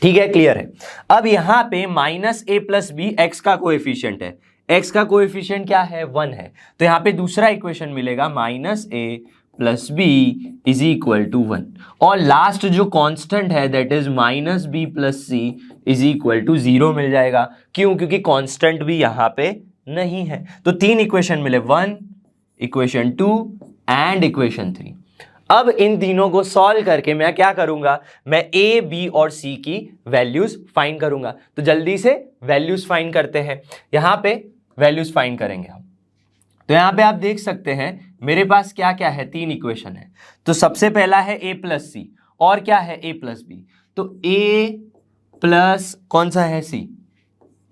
ठीक है, क्लियर है। अब यहां पे minus a plus b x का कोएफिशिएंट है, x का कोएफिशिएंट क्या है 1 है, तो यहां पे दूसरा इक्वेशन मिलेगा minus a plus b is equal to 1, और लास्ट जो कांस्टेंट है that is minus b plus c is equal to 0 मिल जाएगा। क्यों, क्योंकि कांस्टेंट भी यहां पे नहीं है। तो 3 इक्वेशन मिले, 1, इक्वेशन 2 एंड इक्वेशन 3। अब इन तीनों को सॉल्व करके मैं क्या करूंगा, मैं a, b और c की वैल्यूज फाइंड करूंगा। तो जल्दी से वैल्यूज फाइंड करते हैं। यहां पे वैल्यूज फाइंड करेंगे हम। तो यहाँ पे आप देख सकते हैं मेरे पास क्या क्या है, 3 इक्वेशन है। तो सबसे पहला है a प्लस सी, और क्या है a प्लस बी। तो a प्लस कौन सा है c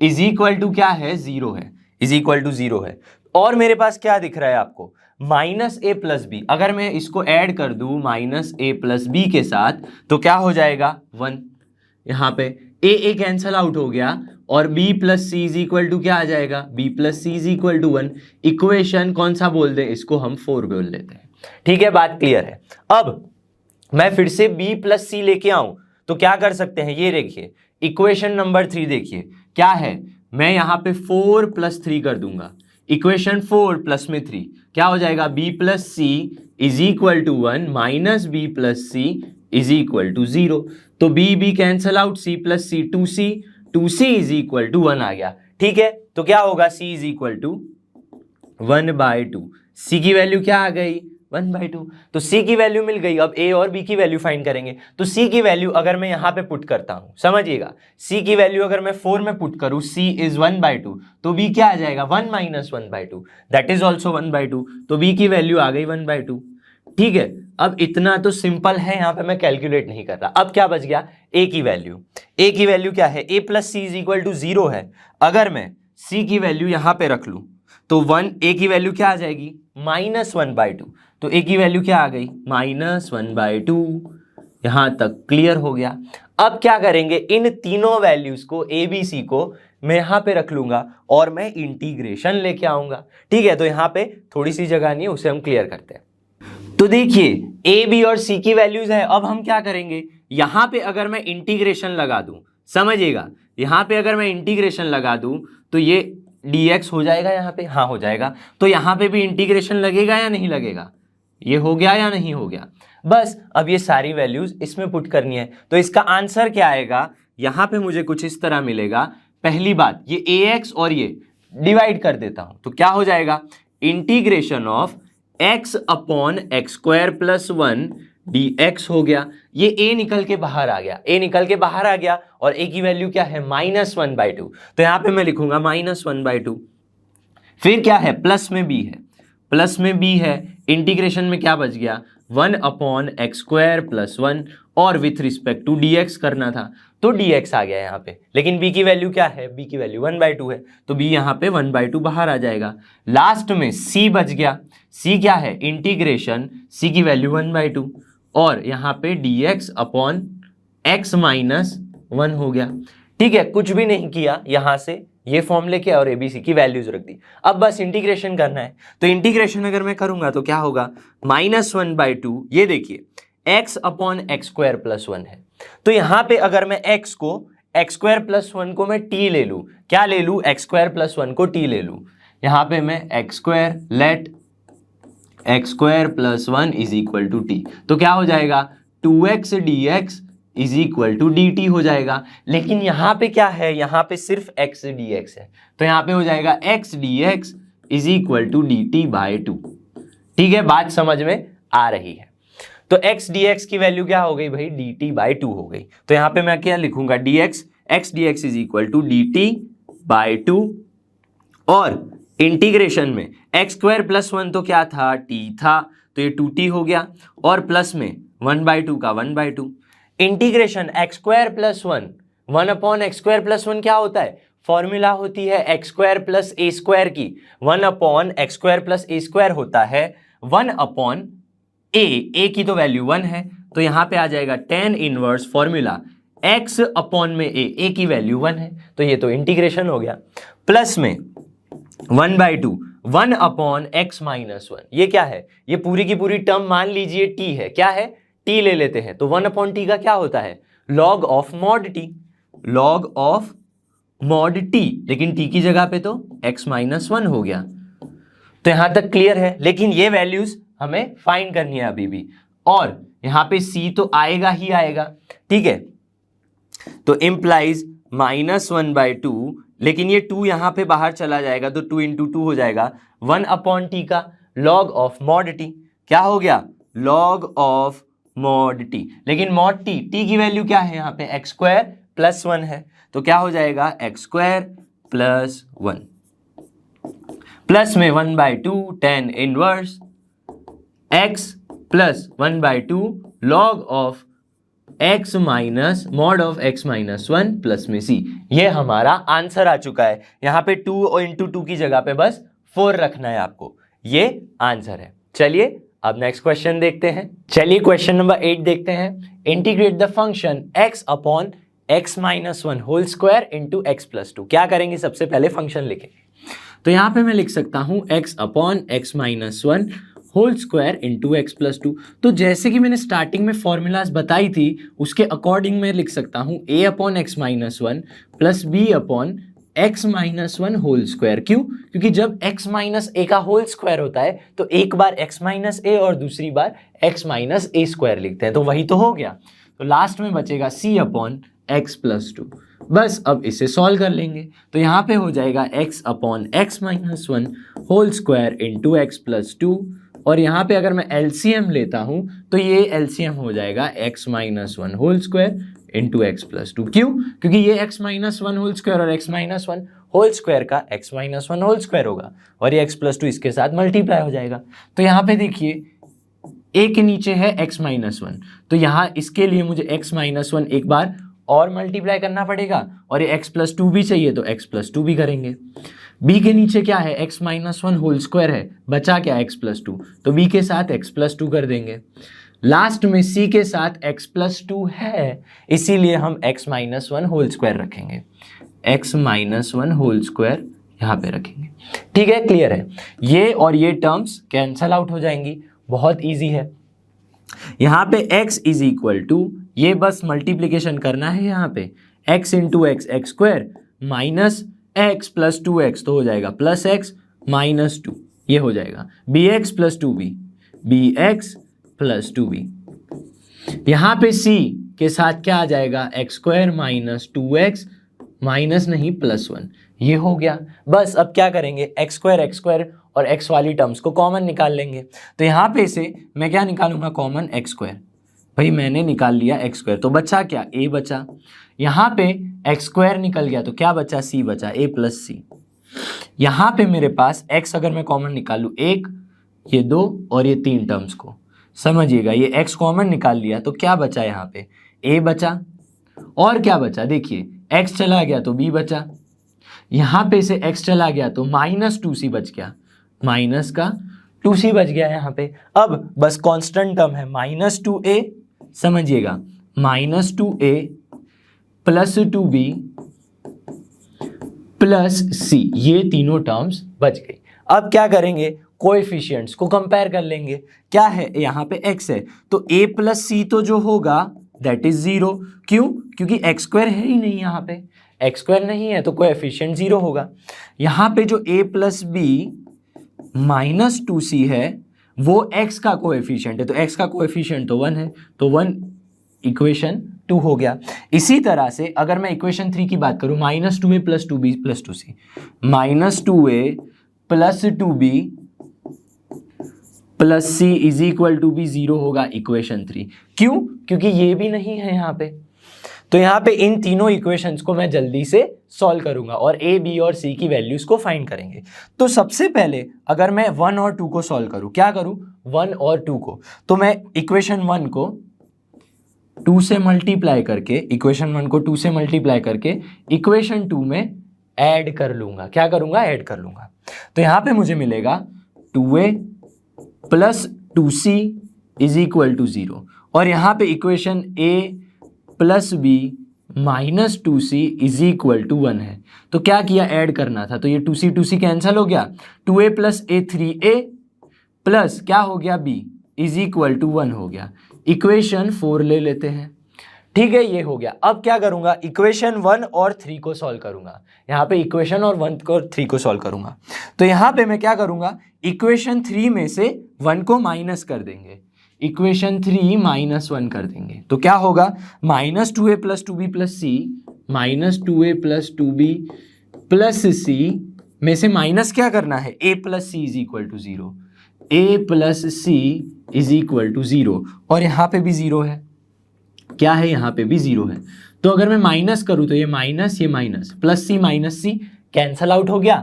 इज इक्वल टू क्या है, 0 है, इज इक्वल टू 0 है। और मेरे पास क्या दिख रहा है आपको, माइनस ए प्लस बी। अगर मैं इसको ऐड कर दूं माइनस ए प्लस बी के साथ तो क्या हो जाएगा, 1। यहाँ पे ए कैंसल आउट हो गया और b plus c is equal to क्या आ जाएगा, b plus c is equal to 1। Equation कौन सा बोल दे, इसको हम 4 बोल लेते हैं। ठीक है, बात क्लियर है। अब मैं फिर से b प्लस सी लेके आऊं तो क्या कर सकते हैं, ये देखिए इक्वेशन नंबर 3 देखिए क्या है, मैं यहाँ पे 4 प्लस 3 कर दूंगा। इक्वेशन 4 प्लस में 3 क्या हो जाएगा, b plus c is equal to 1 minus b plus c is equal to 0। तो b cancel out, c plus c 2c is equal to 1 आ गया। ठीक है, तो क्या होगा, c is equal to 1/2। c की वैल्यू क्या आ गई, 1/2। तो c की वैल्यू मिल गई। अब a और b की वैल्यू फाइंड करेंगे। तो c की वैल्यू अगर मैं यहां पे पुट करता हूं, समझिएगा, c की वैल्यू अगर मैं 4 में पुट करूं, c इज 1/2, तो b क्या आ जाएगा, 1 माइनस 1/2, दैट इज ऑल्सो 1/2। तो b की वैल्यू आ गई 1/2। ठीक है, अब इतना तो सिंपल है, यहां पे मैं कैलकुलेट नहीं कर रहा। अब क्या बच गया, a की वैल्यू। a की वैल्यू क्या है, a plus c is equal to 0 है। अगर मैं c की वैल्यू यहां पे रख लूं तो a की वैल्यू क्या आ जाएगी, -1/2। तो a की वैल्यू क्या आ गई, -1/2। यहां तक क्लियर हो गया। अब क्या करेंगे, इन तीनों वैल्यूज को a b c को मैं यहां पे रख लूंगा और मैं इंटीग्रेशन लेके आऊंगा। ठीक है, तो यहां पे थोड़ी सी जगह नहीं है, उसे हम क्लियर करते हैं। तो देखिए a b और c की वैल्यूज है। अब हम क्या करेंगे, यहां पे अगर मैं इंटीग्रेशन लगा दूं, समझिएगा, यहां पे अगर मैं इंटीग्रेशन लगा दूं तो ये dx हो जाएगा यहां पे, हाँ हो जाएगा। तो यहां पे भी इंटीग्रेशन लगेगा या नहीं लगेगा, ये हो गया या नहीं हो गया। बस अब ये सारी वैल्यूज इसमें पुट करनी है। तो इसका आंसर क्या आएगा, यहां पे मुझे कुछ इस तरह मिलेगा। पहली बात, ये ax और ये डिवाइड कर देता हूं तो क्या हो जाएगा, integration of x upon x square plus 1 dx हो गया। ये a निकल के बाहर आ गया, a निकल के बाहर आ गया और a की वैल्यू क्या है, -1/2। तो यहां पे मैं लिखूंगा -1/2। फिर क्या है, प्लस में b है, प्लस में b है। इंटीग्रेशन में क्या बच गया, 1 अपॉन एक्स स्क्वायर प्लस 1 और विथ रिस्पेक्ट टू dx करना था तो dx आ गया यहाँ पे। लेकिन b की वैल्यू क्या है, b की वैल्यू 1/2 है, तो b यहाँ पे 1/2 बाहर आ जाएगा। लास्ट में c बच गया। c क्या है, इंटीग्रेशन, c की वैल्यू 1/2 और यहाँ पे dx अपॉन x माइनस 1 हो गया। ठीक है, कुछ भी नहीं किया, यहां से ये फॉर्म लेके और ABC की वैल्यूज रख दी। अब बस इंटीग्रेशन करना है। तो इंटीग्रेशन अगर मैं करूंगा तो क्या होगा, -1/2, ये देखिए x upon x square plus 1 है। तो यहां पे अगर मैं x को एक्स स्क्वायर प्लस 1 को मैं t ले लूं, क्या ले लूं, एक्स स्क्वायर प्लस 1 को t ले लूं। यहां पे मैं x square let x square plus 1 is equal to t, तो क्या हो जाएगा, 2x dx is equal to dt हो जाएगा। लेकिन यहां पे क्या है, यहां पे सिर्फ x dx है, तो यहां पे हो जाएगा x dx is equal to dt/2। ठीक है, बात समझ में आ रही है। तो x dx की वैल्यू क्या हो गई भाई, dt/2 हो गई। तो यहां पे मैं क्या लिखूंगा, x dx is equal to dt/2 और इंटीग्रेशन में एक्स स्क्वायर प्लस 1 तो क्या था, t था, तो ये 2t हो गया और प्लस में 1/2 का 1/2। Integration x square plus 1 upon x square plus 1 क्या होता है, फॉर्मूला होती है एक्स स्क्वायर प्लस ए स्क्वायर की। 1 अपॉन एक्स स्क्वायर प्लस ए स्क्वायर होता है 1 अपॉन ए की तो वैल्यू 1 है, तो यहां पे आ जाएगा tan inverse formula x upon में ए की वैल्यू 1 है, तो ये तो इंटीग्रेशन हो गया। प्लस में 1/2 1 अपॉन एक्स माइनस 1, ये क्या है, ये पूरी की पूरी टर्म मान लीजिए t है, क्या है, t ले लेते हैं, तो 1 अपॉन टी का क्या होता है, log of mod t, log of mod t, लेकिन t की जगह पे तो x माइनस 1 हो गया। तो यहां तक क्लियर है। लेकिन ये वैल्यूज हमें फाइंड करनी है अभी भी, और यहां पे c तो आएगा ही आएगा। ठीक है, तो इंप्लाइज -1/2, लेकिन ये 2 यहां पे बाहर चला जाएगा तो 2 × 2 हो जाएगा 1 अपॉन टी का log ऑफ मॉड टी, क्या हो गया, log ऑफ मॉड टी। लेकिन मॉड टी की वैल्यू क्या है, यहाँ पे एक्स स्क्वायर प्लस 1 है, तो क्या हो जाएगा एक्स स्क्वायर प्लस 1। प्लस में 1/2 tan inverse x plus 1/2 log of x minus mod of x minus 1 plus में c। ये हमारा आंसर आ चुका है। यहां पे 2 और इंटू 2 की जगह पे बस 4 रखना है आपको। ये आंसर है। चलिए अब नेक्स्ट क्वेश्चन देखते हैं। चलिए क्वेश्चन नंबर 8 देखते हैं। Integrate the function x upon x minus 1 whole square into x plus 2। क्या करेंगे, सबसे पहले फंक्शन लिखेंगे। तो यहां पे मैं लिख सकता हूं x upon x minus 1 whole square into x plus 2। तो जैसे कि मैंने स्टार्टिंग में फॉर्मूलाज बताई थी उसके अकॉर्डिंग मैं लिख सकता हूं a upon x minus 1 plus b upon x minus 1 whole square. क्यों? क्योंकि जब x माइनस ए का होल स्क्वायर होता है तो एक बार x माइनस ए और दूसरी बार x माइनस ए स्क्वायर लिखते हैं, तो वही तो हो गया। तो लास्ट में बचेगा c अपॉन एक्स प्लस 2। बस अब इसे सॉल्व कर लेंगे। तो यहाँ पे हो जाएगा x upon x minus 1 whole square into x plus 2। और यहाँ पे अगर मैं एलसीएम लेता हूँ तो ये एलसीएम हो जाएगा x minus 1 whole square into x plus 2। क्यों? क्योंकि ये x माइनस 1 होल स्क्वायर और x माइनस 1 होल स्क्वायर का x माइनस 1 होल स्क्वायर होगा और ये x प्लस 2 इसके साथ मल्टीप्लाई हो जाएगा। तो यहाँ पे देखिए a के नीचे है x माइनस 1, तो यहाँ इसके लिए मुझे x माइनस 1 एक बार और मल्टीप्लाई करना पड़ेगा और ये x प्लस 2 भी चाहिए तो x प्लस 2 भी करेंगे। b के नीचे क्या है, x माइनस 1 होल स्क्वायर है, बचा क्या x प्लस 2, तो b के साथ x प्लस 2 कर देंगे। लास्ट में c के साथ x प्लस 2 है, इसीलिए हम x माइनस 1 होल स्क्वायर रखेंगे। x माइनस 1 होल स्क्वायर यहाँ पे रखेंगे। ठीक है, क्लियर है। ये और ये टर्म्स कैंसल आउट हो जाएंगी, बहुत ईजी है। यहाँ पे x इज इक्वल टू, ये बस मल्टीप्लीकेशन करना है यहाँ पे, x into x x square minus x plus 2x, तो हो जाएगा प्लस x माइनस 2, ये हो जाएगा bx plus 2b, bx plus 2b। यहाँ पे c के साथ क्या आ जाएगा, x square minus 2x minus नहीं प्लस 1, ये हो गया। बस अब क्या करेंगे, एक्स स्क्वायर और x वाली टर्म्स को कॉमन निकाल लेंगे। तो यहाँ पे से मैं क्या निकालूंगा, कॉमन एक्स स्क्वायर। भाई मैंने निकाल लिया एक्स स्क्वायर, तो बचा क्या, a बचा। यहाँ पे एक्स स्क्वायर निकल गया तो क्या बचा, c बचा, a प्लस सी। यहाँ पे मेरे पास x अगर मैं कॉमन निकालूँ, 1, ये 2 और ये 3 टर्म्स को समझिएगा, ये x कॉमन निकाल लिया तो क्या बचा, यहाँ पे a बचा और क्या बचा, देखिए x चला गया तो b बचा, यहाँ पे से x चला गया तो माइनस 2c बच गया, माइनस का 2c बच गया यहाँ पे। अब बस कांस्टेंट टर्म है माइनस 2a, समझिएगा minus 2a plus 2b plus c, ये तीनों टर्म्स बच गई। अब क्या करेंगे, कोएफिशिएंट्स को कंपेयर कर लेंगे। क्या है, यहाँ पे x है तो a प्लस c तो जो होगा दैट इज 0। क्यों? क्योंकि एक्स स्क्वायर है ही नहीं, यहाँ पे एक्स स्क्वायर नहीं है तो कोएफिशिएंट 0 होगा। यहाँ पे जो a plus b minus 2c है वो x का कोएफिशिएंट है, तो x का कोएफिशिएंट तो 1 है, तो 1 इक्वेशन 2 हो गया। इसी तरह से अगर मैं इक्वेशन 3 की बात करूं, minus 2a plus 2b plus 2c, minus 2a plus 2b plus c is equal to भी 0 होगा इक्वेशन 3। क्यों? क्योंकि ये भी नहीं है यहाँ पे। तो यहाँ पे इन तीनों इक्वेशंस को मैं जल्दी से सॉल्व करूंगा और a, b और c की वैल्यूज को फाइंड करेंगे। तो सबसे पहले अगर मैं 1 और 2 को सॉल्व करूं, क्या करूं, 1 और 2 को, तो मैं इक्वेशन 1 को 2 से मल्टीप्लाई करके, इक्वेशन 1 को 2 से मल्टीप्लाई करके इक्वेशन 2 में ऐड कर लूंगा। क्या करूंगा, ऐड कर लूंगा। तो यहाँ पे मुझे मिलेगा 2a plus 2c is equal to 0 और यहाँ पे equation a plus b minus 2c is equal to 1 है। तो क्या किया, ऐड करना था, तो ये 2c कैंसिल हो गया, 2a plus a 3a plus क्या हो गया b इज इक्वल टू 1 हो गया। इक्वेशन 4 ले लेते हैं। ठीक है, ये हो गया। अब क्या करूंगा, इक्वेशन 1 और 3 को सॉल्व करूंगा। यहाँ पे इक्वेशन और 1 और 3 को सॉल्व करूंगा। तो यहाँ पे मैं क्या करूंगा, इक्वेशन 3 में से 1 को माइनस कर देंगे, इक्वेशन 3 माइनस 1 कर देंगे। तो क्या होगा, minus 2a plus 2b plus c, minus 2a plus 2b plus c में से माइनस क्या करना है, a plus c is equal to 0, a plus c is equal to 0 और यहाँ पे भी 0 है। क्या है, यहाँ पे भी 0 है। तो अगर मैं माइनस करूँ तो ये माइनस प्लस सी माइनस सी कैंसल आउट हो गया,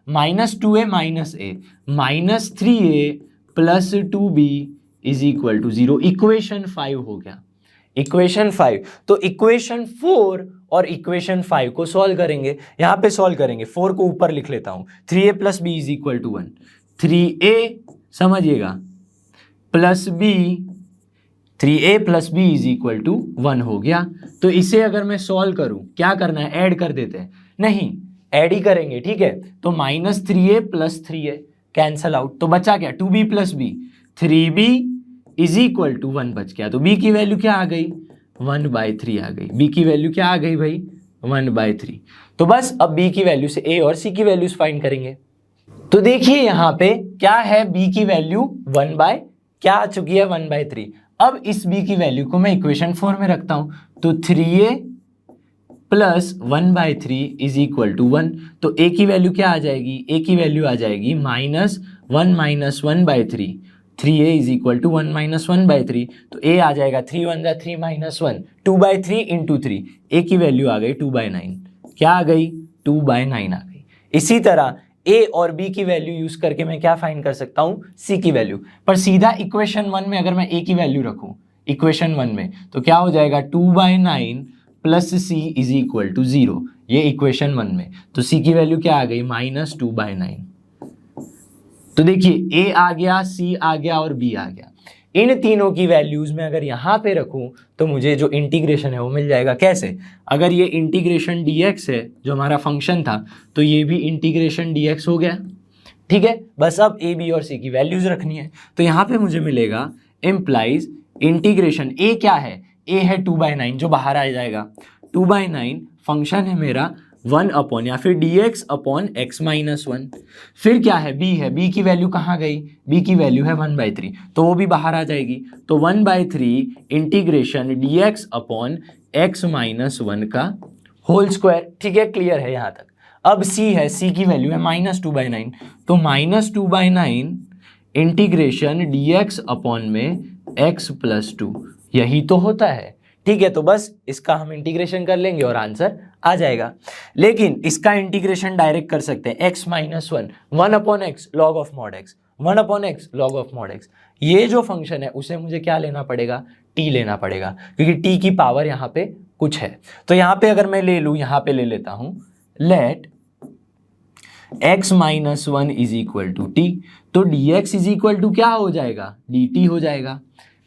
-2a minus a minus 3a plus 2b is equal to 0। Equation 5 हो गया, इक्वेशन 5। तो इक्वेशन 4 और इक्वेशन 5 को सॉल्व करेंगे, यहां पे सॉल्व करेंगे। 4 को ऊपर लिख लेता हूं, 3a plus b is equal to 1, 3a समझिएगा plus b, 3a plus b is equal to 1 हो गया। तो इसे अगर मैं सॉल्व करूं, क्या करना है, ऐड कर देते हैं, नहीं ऐड ही करेंगे, ठीक है। तो -3a plus 3a cancel out, तो बचा क्या, 2b plus b, 3b is equal to 1 बच गया। तो b की वैल्यू क्या आ गई, 1/3 आ गई। b की वैल्यू क्या आ गई भाई, 1/3। तो बस अब b की वैल्यू से a और c की वैल्यूज फाइंड करेंगे। तो देखिए यहां पे क्या है, b की वैल्यू क्या आ चुकी है, 1/3। अब इस b की वैल्यू को मैं इक्वेशन 4 में रखता हूं, तो 3a plus 1/3 is equal to 1। तो a की वैल्यू क्या आ जाएगी, a की वैल्यू आ जाएगी -1 minus 1/3, 3a is equal to 1 minus 1/3। तो a आ जाएगा 3 1 3 माइनस 1, 2/3 इंटू 3, a की वैल्यू आ गई 2/9। क्या आ गई, 2/9 आ गई। इसी तरह a और b की वैल्यू यूज करके मैं क्या फाइंड कर सकता हूं, c की वैल्यू। पर सीधा इक्वेशन 1 में अगर मैं a की वैल्यू रखूं इक्वेशन 1 में, तो क्या हो जाएगा, 2/9 plus c is equal to 0, ये इक्वेशन 1 में। तो c की वैल्यू क्या आ गई, -2/9। तो देखिए a आ गया, c आ गया और b आ गया। इन तीनों की वैल्यूज में अगर यहां पे रखूं तो मुझे जो इंटीग्रेशन है वो मिल जाएगा। कैसे, अगर ये इंटीग्रेशन dx है जो हमारा फंक्शन था, तो ये भी इंटीग्रेशन dx हो गया, ठीक है। बस अब a b और c की वैल्यूज रखनी है। तो यहां पे मुझे मिलेगा इम्प्लाइज इंटीग्रेशन, a क्या है, a है 2/9 जो बाहर आ जाएगा, 2/9 फंक्शन है मेरा 1 अपॉन या फिर dx अपॉन x माइनस 1। फिर क्या है, b है, b की वैल्यू कहाँ गई, b की वैल्यू है 1/3, तो वो भी बाहर आ जाएगी। तो 1/3 integration dx upon x minus 1 का होल स्क्वायर, ठीक है, क्लियर है यहाँ तक। अब c है, c की वैल्यू है -2/9, तो -2/9 इंटीग्रेशन dx अपॉन में x प्लस 2, यही तो होता है, ठीक है। तो बस इसका हम इंटीग्रेशन कर लेंगे और आंसर आ जाएगा। लेकिन इसका इंटीग्रेशन डायरेक्ट कर सकते हैं, x minus 1, 1/x log of mod x, 1/x log of mod x। ये जो फंक्शन है उसे मुझे क्या लेना पड़ेगा, t लेना पड़ेगा, क्योंकि t की पावर यहाँ पे कुछ है। तो यहाँ पे अगर मैं ले लूँ, यहाँ पे ले लेता हूँ, let x minus 1 is equal to t, तो dx इज इक्वल टू क्या हो जाएगा, dt हो जाएगा।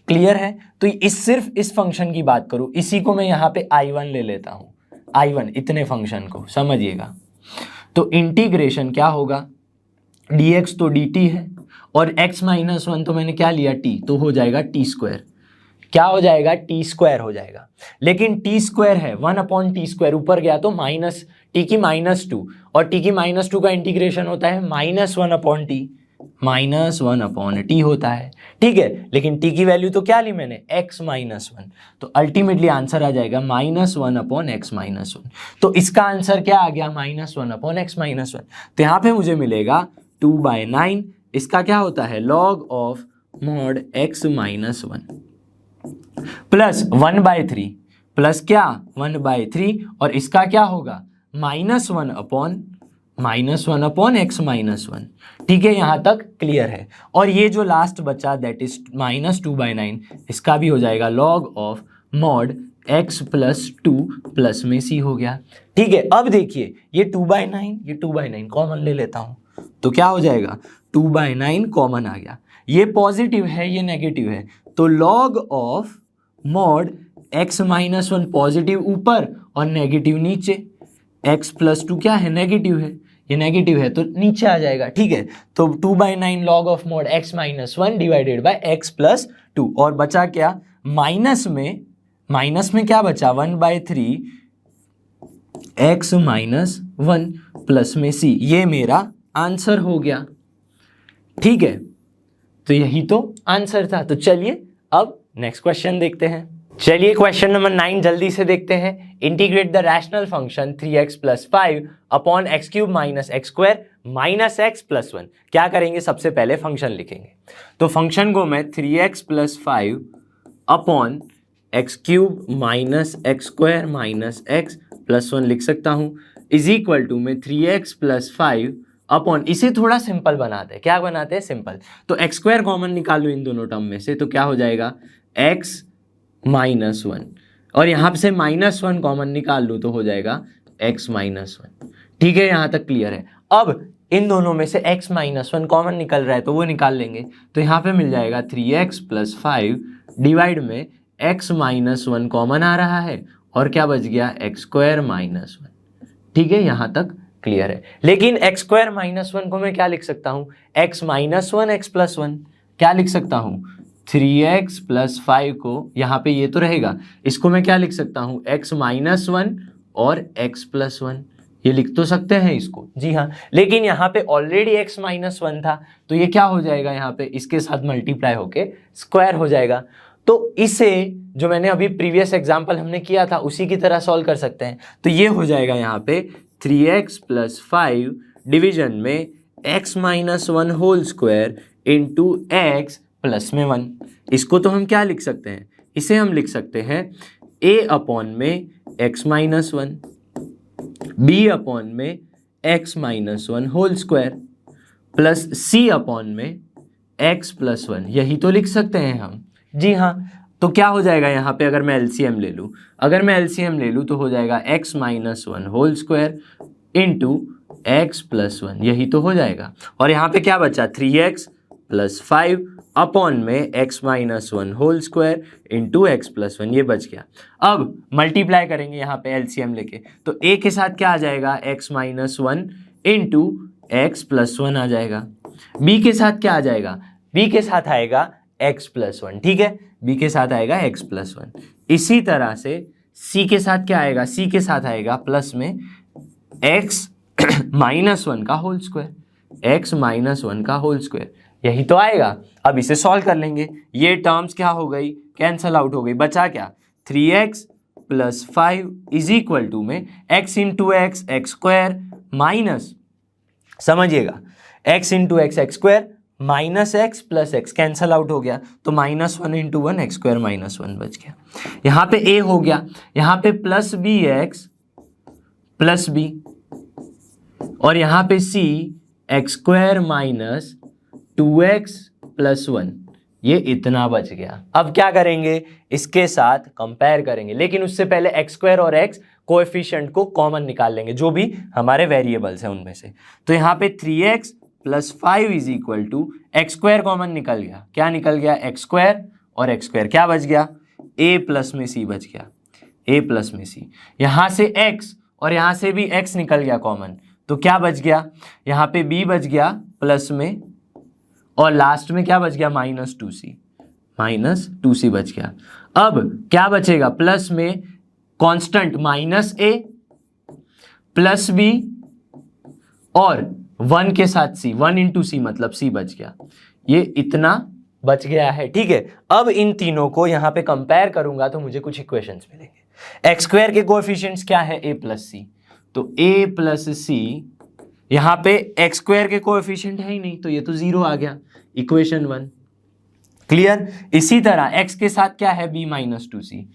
क्लियर है। तो सिर्फ इस फंक्शन की बात करूं, इसी को मैं यहाँ पे I1 ले लेता हूं, I1 इतने फंक्शन को समझिएगा। तो इंटीग्रेशन क्या होगा, dx तो dt है और x माइनस 1 तो मैंने क्या लिया, t, तो हो जाएगा t²। क्या हो जाएगा, t² हो जाएगा। लेकिन t² है 1/t², ऊपर गया तो माइनस t की -2, और t की -2 का इंटीग्रेशन होता है -1/t, -1/t होता है, ठीक है। लेकिन t की वैल्यू तो क्या ली मैंने, x माइनस 1, तो अल्टीमेटली आंसर आ जाएगा -1/x माइनस 1। तो इसका आंसर क्या आ गया, -1/x माइनस 1। तो यहाँ पे मुझे मिलेगा 2/9, इसका क्या होता है, log of mod x minus 1 plus 1/3 plus क्या 1/3, और इसका क्या होगा, -1/x माइनस 1। ठीक है, यहां तक क्लियर है। और ये जो लास्ट बचा दैट इज -2/9, इसका भी हो जाएगा log of mod x plus 2 plus में c हो गया। ठीक है, अब देखिए ये 2/9 कॉमन ले लेता हूं, तो क्या हो जाएगा, 2/9 कॉमन आ गया। ये पॉजिटिव है, ये नेगेटिव है, तो log of mod x minus 1 positive ऊपर और नेगेटिव नीचे, x प्लस 2 क्या है, नेगेटिव है, ये नेगेटिव है तो नीचे आ जाएगा। ठीक है, तो 2/9 log of mod x minus 1 divided by x plus 2, और बचा क्या, माइनस में क्या बचा, 1/3 x माइनस 1 प्लस में c, ये मेरा आंसर हो गया। ठीक है, तो यही तो आंसर था। तो चलिए अब नेक्स्ट क्वेश्चन देखते हैं। चलिए क्वेश्चन नंबर 9 जल्दी से देखते हैं। Integrate the rational function 3x plus 5 upon x cube minus x square minus x plus 1। क्या करेंगे, सबसे पहले फंक्शन लिखेंगे। तो फंक्शन को मैं 3x plus 5 upon x cube minus x square minus x plus 1 लिख सकता हूँ, इज इक्वल टू में 3x प्लस 5 अपॉन, इसे थोड़ा सिंपल बनाते हैं, क्या बनाते हैं, सिंपल। तो एक्स स्क्वायर कॉमन निकाल लो इन दोनों टर्म में से, तो क्या हो जाएगा एक्स माइनस वन, और यहाँ से माइनस वन कॉमन निकाल लूँ तो हो जाएगा एक्स माइनस वन। ठीक है, यहाँ तक क्लियर है। अब इन दोनों में से x माइनस वन कॉमन निकल रहा है तो वो निकाल लेंगे, तो यहाँ पे मिल जाएगा 3x प्लस 5 डिवाइड में x माइनस वन कॉमन आ रहा है और क्या बच गया एक्स स्क्वायर माइनस वन। ठीक है, यहाँ तक क्लियर है। लेकिन एक्स स्क्वायर माइनस वन को मैं क्या लिख सकता हूँ, x minus one x plus one, क्या लिख सकता हूँ 3x प्लस 5 को, यहाँ पे ये तो रहेगा, इसको मैं क्या लिख सकता हूँ x माइनस वन और x प्लस वन, ये लिख तो सकते हैं इसको, जी हाँ। लेकिन यहाँ पे ऑलरेडी x माइनस वन था तो ये क्या हो जाएगा, यहाँ पे इसके साथ मल्टीप्लाई होके स्क्वायर हो जाएगा। तो इसे जो मैंने अभी प्रीवियस एग्जांपल हमने किया था उसी की तरह सॉल्व कर सकते हैं। तो ये हो जाएगा यहाँ पे 3x प्लस 5 डिवीजन में x minus one whole square into x plus में 1। इसको तो हम क्या लिख सकते हैं, इसे हम लिख सकते हैं a अपॉन में x minus one, b upon में x minus one whole square plus c upon में x प्लस वन, यही तो लिख सकते हैं हम, जी हाँ। तो क्या हो जाएगा यहाँ पे, अगर मैं एलसीएम ले लूँ, अगर मैं एलसीएम ले लूँ तो हो जाएगा x minus one whole square into x plus one, यही तो हो जाएगा। और यहाँ पे क्या बचा 3x प्लस 5 अपॉन में x minus one whole square into x plus one, ये बच गया। अब मल्टीप्लाई करेंगे यहाँ पे एलसीएम लेके, तो a के साथ क्या आ जाएगा x minus one into x plus one आ जाएगा। b के साथ क्या आ जाएगा, b के साथ आएगा x प्लस वन, ठीक है, b के साथ आएगा x प्लस वन। इसी तरह से c के साथ क्या आएगा, c के साथ आएगा प्लस में x माइनस वन का whole square, x minus one का होल स्क्वायर, यही तो आएगा। अब इसे सॉल्व कर लेंगे, ये टर्म्स क्या हो गई, कैंसल आउट हो गई, बचा क्या 3x plus 5 is equal to में x into x x square minus, समझिएगा x into x x square minus x plus x, cancel out हो गया तो minus one into one x square minus one बच गया। यहाँ पे a हो गया, यहाँ पे plus b x plus B, और यहाँ पे c x square minus 2x plus one, ये इतना बच गया। अब क्या करेंगे, इसके साथ कंपेयर करेंगे, लेकिन उससे पहले एक्स स्क्वायर और x कोएफिशिएंट को कॉमन निकाल लेंगे जो भी हमारे वेरिएबल्स हैं उनमें से। तो यहाँ पे 3x plus 5 is equal to x square common निकल गया, क्या निकल गया एक्स स्क्वायर और एक्स स्क्वायर, क्या बच गया a प्लस में c बच गया, a प्लस में c। यहाँ से x और यहाँ से भी x निकल गया कॉमन, तो क्या बच गया, यहाँ पे b बच गया प्लस में और लास्ट में क्या बच गया माइनस टू सी बच गया। अब क्या बचेगा, प्लस में constant minus a plus b और 1 के साथ c, 1 इंटू सी मतलब c बच गया, ये इतना बच गया है। ठीक है, अब इन तीनों को यहाँ पे कंपेयर करूंगा तो मुझे कुछ इक्वेशंस मिलेंगे। एक्स स्क्वायर के कोएफिशिएंट्स क्या है a प्लस सी, तो a प्लस सी, यहाँ पे एक्स स्क्वायर के कोएफिशिएंट है ही नहीं तो ये तो जीरो आ गया, इक्वेशन 1 क्लियर। इसी तरह x के साथ क्या है b माइनस टू सी,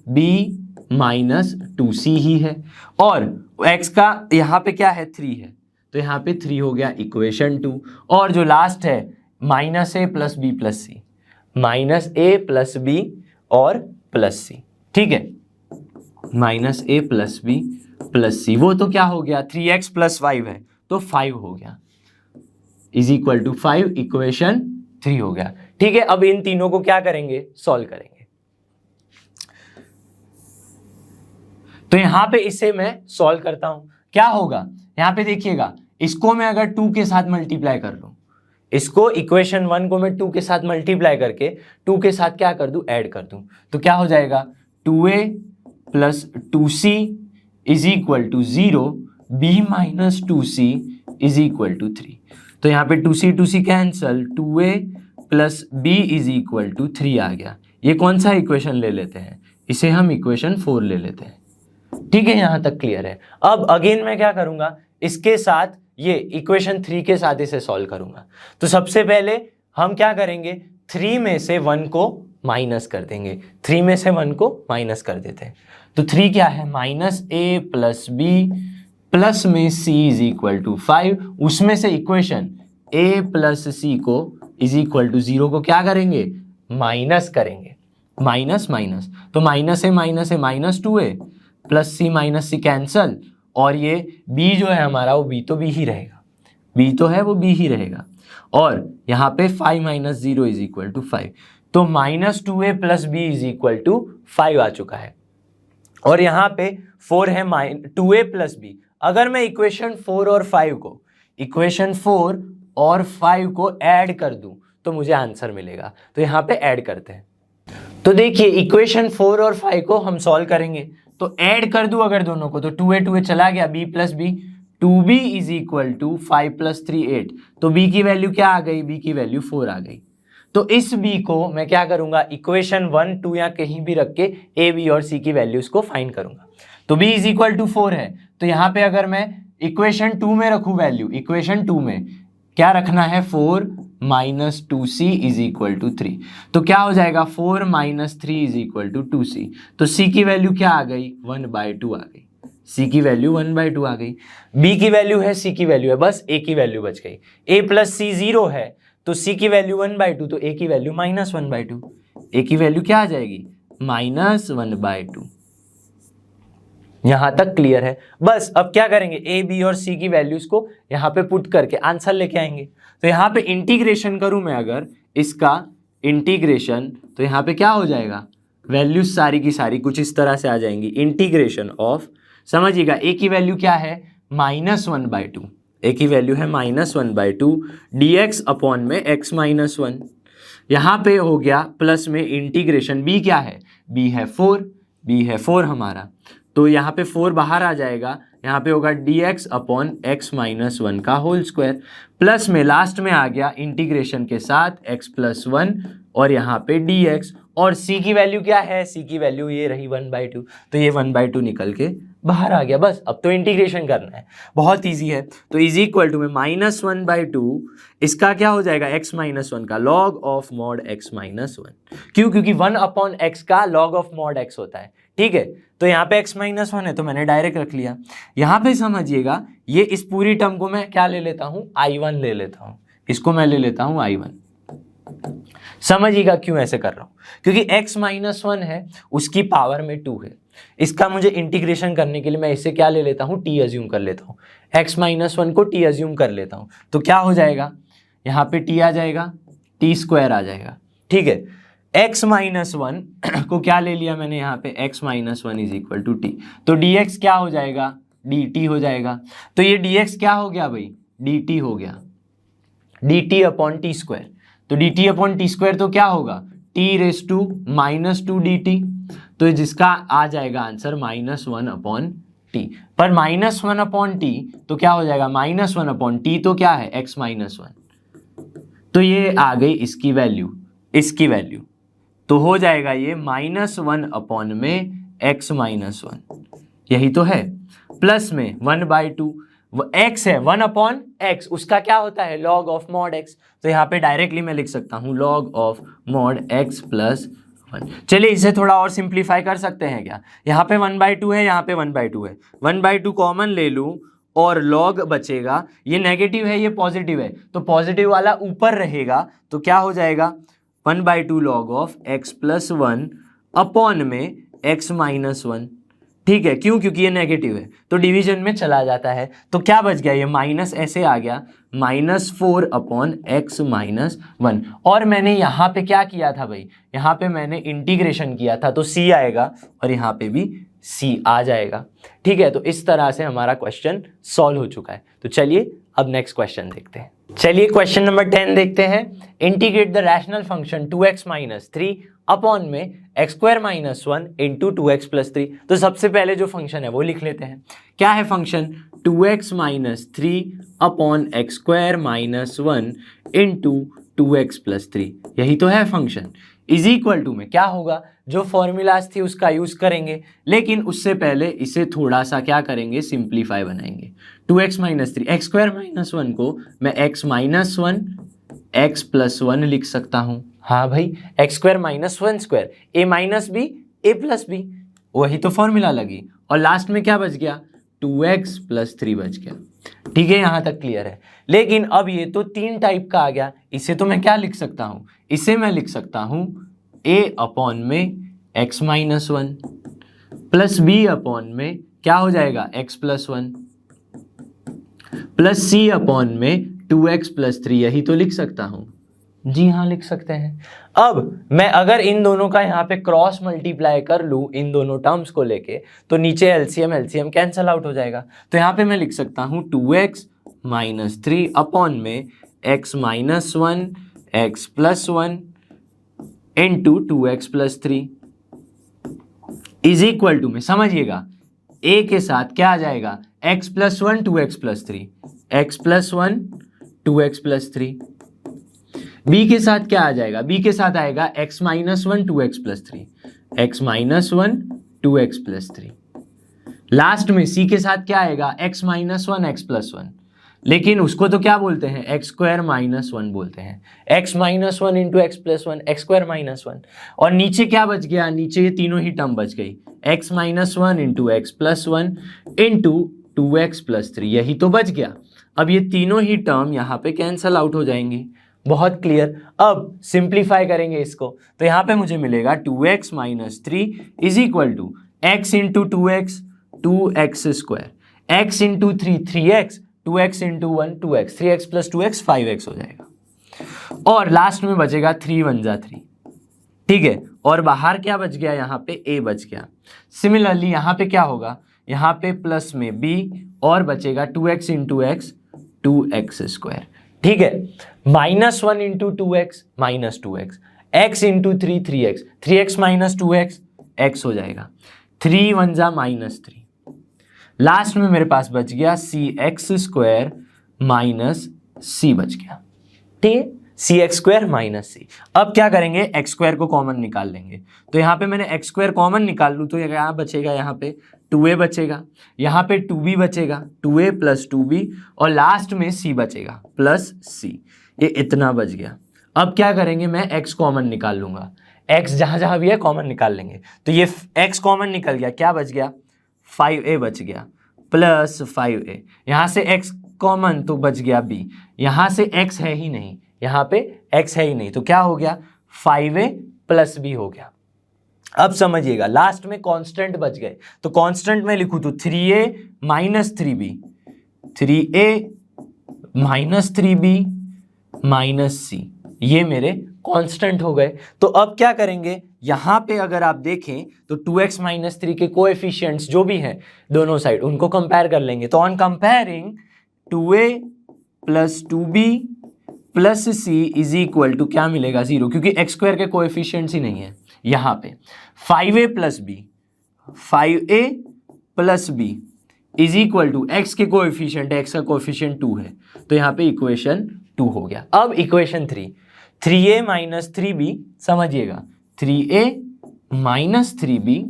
b माइनस टू सी ही है, और x का यहाँ पे क्या है 3 है तो यहाँ पे 3 हो गया, इक्वेशन 2। और जो लास्ट है minus a plus B plus C, minus a plus B और प्लस सी, ठीक है, minus a plus B plus C, वो तो क्या हो गया 3x प्लस 5 है तो 5 हो गया, इज इक्वल टू 5, इक्वेशन 3 हो गया। ठीक है, अब इन तीनों को क्या करेंगे, सॉल्व करेंगे। तो यहां पे इसे मैं सॉल्व करता हूं, क्या होगा, यहां पे देखिएगा, इसको मैं अगर 2 के साथ मल्टीप्लाई कर लूं, इसको इक्वेशन 1 को मैं 2 के साथ मल्टीप्लाई करके 2 के साथ क्या कर दूं, ऐड कर दूं, तो क्या हो जाएगा 2a plus 2c is equal to 0, b minus 2c is equal to 3। तो यहाँ पे 2c cancel, 2a plus b is equal to 3 आ गया। ये कौन सा इक्वेशन ले लेते हैं, इसे हम इक्वेशन 4 ले लेते हैं। ठीक है, यहाँ तक क्लियर है। अब अगेन मैं क्या करूँगा, इसके साथ ये इक्वेशन 3 के साथ इसे सॉल्व करूँगा। तो सबसे पहले हम क्या करेंगे, 3 में से 1 को माइनस कर देंगे, 3 में से 1 को माइनस कर देते हैं। तो 3 क्या है, minus a plus B plus में c इज इक्वल टू 5, उसमें से इक्वेशन a प्लस सी को इज इक्वल टू 0 को क्या करेंगे, माइनस करेंगे, माइनस माइनस, तो माइनस है माइनस 2a प्लस सी माइनस सी कैंसल, और ये b जो है हमारा वो b तो b ही रहेगा, b तो है वो b ही रहेगा, और यहाँ पे 5 माइनस 0 इज इक्वल टू 5, तो minus 2a plus b is equal to 5 आ चुका है, और यहाँ पे 4 है 2a प्लस b। अगर मैं इक्वेशन 4 और 5 को, इक्वेशन 4 और 5 को ऐड कर दूं तो मुझे आंसर मिलेगा, तो यहाँ पे ऐड करते हैं। तो देखिए इक्वेशन 4 और 5 को हम सॉल्व करेंगे, तो ऐड कर दूं अगर दोनों को, तो 2a चला गया, b plus b, 2b is equal to 5 plus 3 8, तो b की वैल्यू क्या आ गई, b की वैल्यू 4 आ गई। तो इस b को मैं क्या करूंगा, इक्वेशन 1 2 या कहीं भी रख के a b और c की वैल्यूज को फाइंड करूंगा। तो b इज इक्वल टू 4 है, तो यहाँ पे अगर मैं इक्वेशन 2 में रखूं वैल्यू, इक्वेशन 2 में क्या रखना है, 4 minus 2c is equal to 3, तो क्या हो जाएगा 4 minus 3 is equal to 2c, तो c की वैल्यू क्या आ गई, 1/2 आ गई, c की वैल्यू 1/2 आ गई। b की वैल्यू है, c की वैल्यू है, बस a की वैल्यू बच गई, a प्लस c 0 है, तो c की वैल्यू 1/2, तो a की वैल्यू माइनस 1/2, a की वैल्यू क्या आ जाएगी, माइनस 1/2। यहां तक क्लियर है। बस अब क्या करेंगे, a b और c की वैल्यूज को यहाँ पे पुट करके आंसर लेके आएंगे। तो यहाँ पे इंटीग्रेशन करूं मैं अगर इसका इंटीग्रेशन, तो यहाँ पे क्या हो जाएगा, वैल्यूज सारी की सारी कुछ इस तरह से आ जाएंगी, इंटीग्रेशन ऑफ, समझिएगा a की वैल्यू क्या है, -1/2, a की वैल्यू है -1/2 dx अपॉन में x माइनस 1, यहाँ पे हो गया प्लस में इंटीग्रेशन, b क्या है, b है 4 हमारा, तो यहाँ पे 4 बाहर आ जाएगा, यहाँ पे होगा dx अपॉन x माइनस 1 का होल स्क्वायर, प्लस में लास्ट में आ गया इंटीग्रेशन के साथ x प्लस 1, और यहाँ पे dx, और c की वैल्यू क्या है, c की वैल्यू ये रही 1/2, तो ये 1/2 निकल के बाहर आ गया। बस अब तो इंटीग्रेशन करना है, बहुत इजी है। तो इज इक्वल टू में -1/2, इसका क्या हो जाएगा, x माइनस 1 का log of mod x minus 1, क्यों, क्योंकि 1 अपॉन x का लॉग ऑफ मॉड x होता है, ठीक है। तो यहाँ पे x माइनस 1 है तो मैंने डायरेक्ट रख लिया। यहाँ पे समझिएगा, ये इस पूरी टर्म को मैं क्या ले लेता हूँ, I1 ले लेता हूँ, इसको मैं ले लेता हूँ I1। समझिएगा क्यों ऐसे कर रहा हूँ, क्योंकि x माइनस 1 है, उसकी पावर में 2 है, इसका मुझे इंटीग्रेशन करने के लिए मैं इसे क्या ले लेता हूँ, t अज्यूम कर लेता हूँ, x माइनस 1 को t अज्यूम कर लेता हूँ, तो क्या हो जाएगा, यहाँ पे t आ जाएगा, t स्क्वायर आ जाएगा, ठीक है। x माइनस 1 को क्या ले लिया मैंने, यहाँ पे x minus 1 is equal to t, तो dx क्या हो जाएगा, dt हो जाएगा, तो ये dx क्या हो गया भाई, dt हो गया, dt अपॉन टी स्क्वायर, तो dt अपॉन टी स्क्वायर तो क्या होगा, t रेस टू -2 dt, तो जिसका आ जाएगा आंसर -1 अपॉन टी, पर -1 अपॉन टी तो क्या हो जाएगा, -1 अपॉन टी तो क्या है, x माइनस 1, तो ये आ गई इसकी वैल्यू, इसकी वैल्यू, तो हो जाएगा ये -1 अपॉन में x माइनस 1, यही तो है, प्लस में 1/2, x है 1 अपॉन x, उसका क्या होता है, लॉग ऑफ मॉड x, तो यहाँ पे डायरेक्टली मैं लिख सकता हूँ log of mod x plus 1। चलिए इसे थोड़ा और सिंप्लीफाई कर सकते हैं क्या, यहाँ पे 1/2 है, यहाँ पे 1/2 है, 1/2 कॉमन ले लूँ और लॉग बचेगा, ये नेगेटिव है ये पॉजिटिव है, तो पॉजिटिव वाला ऊपर रहेगा, तो क्या हो जाएगा 1/2 log of x plus 1 upon में x माइनस 1, ठीक है, क्यों, क्योंकि ये नेगेटिव है तो डिवीजन में चला जाता है, तो क्या बच गया, ये माइनस ऐसे आ गया, -4 अपॉन x माइनस 1, और मैंने यहाँ पे क्या किया था भाई, यहाँ पे मैंने इंटीग्रेशन किया था, तो c आएगा और यहाँ पे भी c आ जाएगा, ठीक है। तो इस तरह से हमारा क्वेश्चन सॉल्व हो चुका है। तो चलिए अब नेक्स्ट क्वेश्चन देखते हैं। चलिए क्वेश्चन नंबर 10 देखते हैं। Integrate the rational function 2x minus 3 upon में x² minus 1 into 2x plus 3। तो सबसे पहले जो फंक्शन है वो लिख लेते हैं। क्या है function, 2x minus 3 upon x² minus 1 into 2x plus 3, यही तो है फंक्शन। इज इक्वल टू में क्या होगा, जो फॉर्मूलाज थी उसका यूज करेंगे, लेकिन उससे पहले इसे थोड़ा सा क्या करेंगे, सिंप्लीफाई बनाएंगे। 2x माइनस 3, x² माइनस 1 को मैं x माइनस 1 x प्लस 1 लिख सकता हूँ। हाँ भाई, x² minus 1 square, a minus b a plus b, वही तो फॉर्मूला लगी। और लास्ट में क्या बच गया, 2x प्लस 3 बच गया। ठीक है, यहां तक क्लियर है। लेकिन अब ये तो 3 टाइप का आ गया, इसे तो मैं क्या लिख सकता हूं, इसे मैं लिख सकता हूं a अपॉन में x minus 1 plus b upon में क्या हो जाएगा x plus 1 plus c upon में 2x प्लस 3, यही तो लिख सकता हूं। जी हाँ, लिख सकते हैं। अब मैं अगर इन दोनों का यहाँ पे क्रॉस मल्टीप्लाई कर लूँ इन दोनों टर्म्स को लेके, तो नीचे एलसीएम कैंसल आउट हो जाएगा। तो यहाँ पे मैं लिख सकता हूँ 2x माइनस 3 अपॉन में x minus 1 x plus 1 into 2x plus 3 is equal to में, समझिएगा a के साथ क्या आ जाएगा, x plus 1 2x plus 3, x plus 1 2x plus 3। b के साथ क्या आ जाएगा, b के साथ आएगा x minus 1 2x plus 3, x minus 1 2x plus 3। Last में c के साथ क्या आएगा, x माइनस 1 x प्लस 1, लेकिन उसको तो क्या बोलते हैं, एक्स स्क्वायर माइनस 1 बोलते हैं। x minus 1 into x plus 1, x square minus 1। और नीचे क्या बच गया, नीचे ये तीनों ही टर्म बच गई, x minus 1 into x plus 1 into 2x plus 3, यही तो बच गया। अब ये तीनों ही टर्म यहाँ पे कैंसल आउट हो जाएंगी। बहुत क्लियर। अब सिंप्लीफाई करेंगे इसको, तो यहाँ पे मुझे मिलेगा 2x minus 3 is equal to x into 2x 2x square, x into 3 3x, 2x into 1 2x, 3x plus 2x 5x हो जाएगा। और लास्ट में बचेगा 3 1 जा 3। ठीक है, और बाहर क्या बच गया, यहाँ पे a बच गया। सिमिलरली यहाँ पे क्या होगा, यहाँ पे प्लस में b और बचेगा 2x into x 2x square. ठीक है, minus 1 into 2x minus 2x, x into 3 3x, 3x minus 2x x हो जाएगा, 3 1 जा माइनस 3। लास्ट में मेरे पास बच गया सी एक्स स्क्वायर माइनस सी बच गया। ठीक है, सी एक्स स्क्वायर माइनस सी। अब क्या करेंगे, एक्स स्क्वायर को कॉमन निकाल लेंगे। तो यहाँ पे मैंने एक्स स्क्वायर कॉमन निकाल लूँ तो यहाँ बचेगा, यहाँ पे 2a बचेगा, यहाँ पे 2b बचेगा, 2a प्लस 2b, और लास्ट में c बचेगा प्लस c। ये इतना बच गया। अब क्या करेंगे, मैं x कॉमन निकाल लूँगा, x जहाँ जहाँ भी है कॉमन निकाल लेंगे। तो ये x कॉमन निकल गया, क्या बच गया, 5a बच गया प्लस 5a। यहाँ से x कॉमन तो बच गया b, यहाँ से x है ही नहीं, यहाँ पे x है ही नहीं, तो क्या हो गया 5a प्लस b हो गया। अब समझिएगा, लास्ट में कांस्टेंट बच गए, तो कांस्टेंट में लिखूँ तो 3a minus 3b, 3a minus 3b minus c, ये मेरे कांस्टेंट हो गए। तो अब क्या करेंगे, यहाँ पे अगर आप देखें तो 2x माइनस 3 के कोएफिशिएंट्स जो भी हैं दोनों साइड, उनको कंपेयर कर लेंगे। तो on comparing 2a plus 2b plus c is equal to क्या मिलेगा, 0, क्योंकि एक्स स्क्वायर के कोएफिशिएंट्स ही नहीं है यहाँ पे। 5a plus b, 5a plus b is equal to x के कोएफिशिएंट, एक्स का कोएफिशिएंट 2 है, तो यहाँ पे इक्वेशन 2 हो गया। अब इक्वेशन 3, 3a माइनस 3b, समझिएगा 3a माइनस 3b।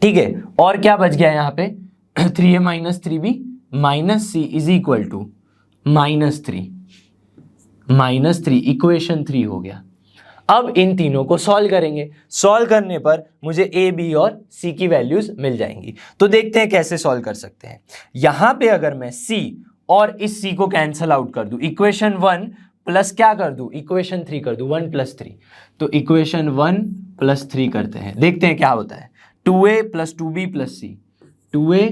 ठीक है, और क्या बच गया यहाँ पे 3a minus 3b minus c is equal to minus 3, equation 3 हो गया। अब इन तीनों को सॉल्व करेंगे, सॉल्व करने पर मुझे a, b और c की वैल्यूज मिल जाएंगी। तो देखते हैं कैसे सॉल्व कर सकते हैं। यहाँ पे अगर मैं c और इस c को कैंसल आउट कर दूं, इक्वेशन 1 प्लस क्या कर दूं, इक्वेशन 3 कर दूं, 1 प्लस 3। तो इक्वेशन 1 प्लस 3 करते हैं, देखते हैं क्या होता है। 2a plus 2b plus c, 2a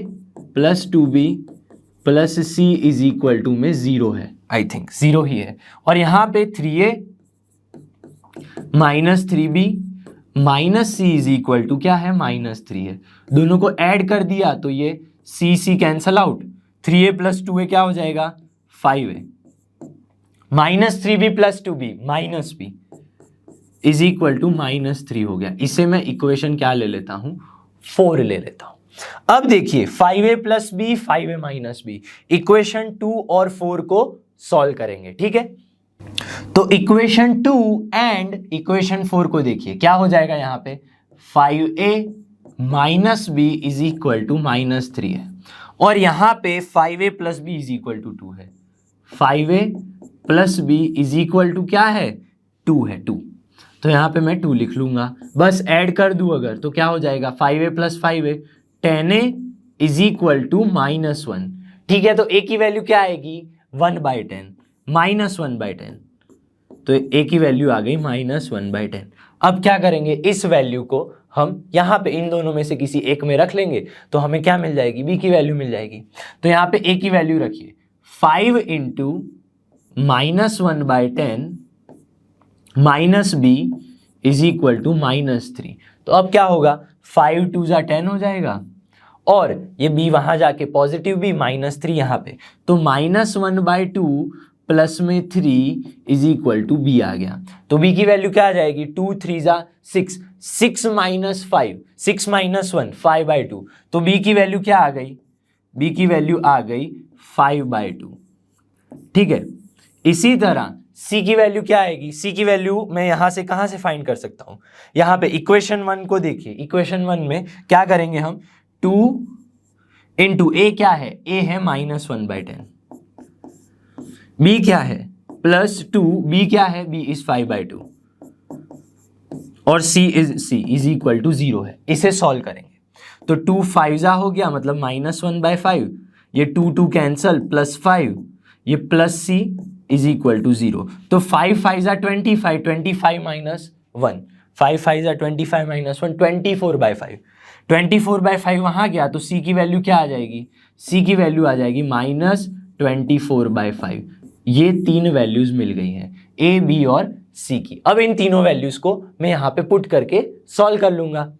plus 2b plus c is equal to में 0 है, आई थिंक 0 ही है। और यहाँ पे 3a minus 3b minus c is equal to क्या है, माइनस 3 है। दोनों को ऐड कर दिया तो ये c cancel out, 3a plus 2a क्या हो जाएगा, 5a minus 3b plus 2b minus b is equal to minus 3 हो गया। इसे मैं इक्वेशन क्या ले लेता हूं, 4 ले लेता हूं। अब देखिए 5a plus b 5a minus b, equation 2 और 4 को सॉल्व करेंगे। ठीक है, तो इक्वेशन 2 एंड इक्वेशन 4 को देखिए क्या हो जाएगा, यहाँ पे 5a minus b is equal to minus 3 है, और यहाँ पे 5a plus b is equal to 2 है। 5a plus b is equal to क्या है, 2 है, 2। तो यहाँ पे मैं 2 लिख लूंगा, बस ऐड कर दूं अगर तो क्या हो जाएगा, 5a plus 5a 10a is equal to -1। ठीक है, तो a की वैल्यू क्या आएगी 1/10, -1/10, तो a की वैल्यू आ गई -1/10। अब क्या करेंगे, इस वैल्यू को हम यहाँ पे इन दोनों में से किसी एक में रख लेंगे तो हमें क्या मिल जाएगी, b की वैल्यू मिल जाएगी। तो यहाँ पे a की वैल्यू रखिए 5 into -1/10 minus b is equal to -3। तो अब क्या होगा, 5 2 जा 10 हो जाएगा और ये b वहां जाके पॉजिटिव b -3 यहाँ पे, तो -1/2 प्लस में 3 इज इक्वल टू b आ गया। तो b की वैल्यू क्या आ जाएगी, 2 3 जा 6, 6 माइनस 5, 6 माइनस 1 5/2, तो b की वैल्यू क्या आ गई, b की वैल्यू आ गई 5/2। ठीक है, इसी तरह c की वैल्यू क्या आएगी, c की वैल्यू मैं यहां से कहां से फाइंड कर सकता हूं, यहां पे इक्वेशन 1 को देखिए, इक्वेशन 1 में क्या करेंगे हम, 2 इंटू a क्या है, a है -1/10, b क्या है +2, b क्या है, b इज 5/2 और c इज इक्वल टू 0 है। इसे सॉल्व करेंगे तो 2 5 हो गया, मतलब -1/5, ये 2 2 कैंसल, +5, ये plus c is equal to 0। तो 5 5 जा 25, 25 माइनस 1, 5 5 जा 25 माइनस 1, 24/5, 24/5 वहां गया तो c की वैल्यू क्या आ जाएगी, c की वैल्यू आ जाएगी -24/5। ये तीन वैल्यूज मिल गई हैं a, b और c की। अब इन तीनों वैल्यूज को मैं यहाँ पे पुट करके सॉल्व कर लूंगा।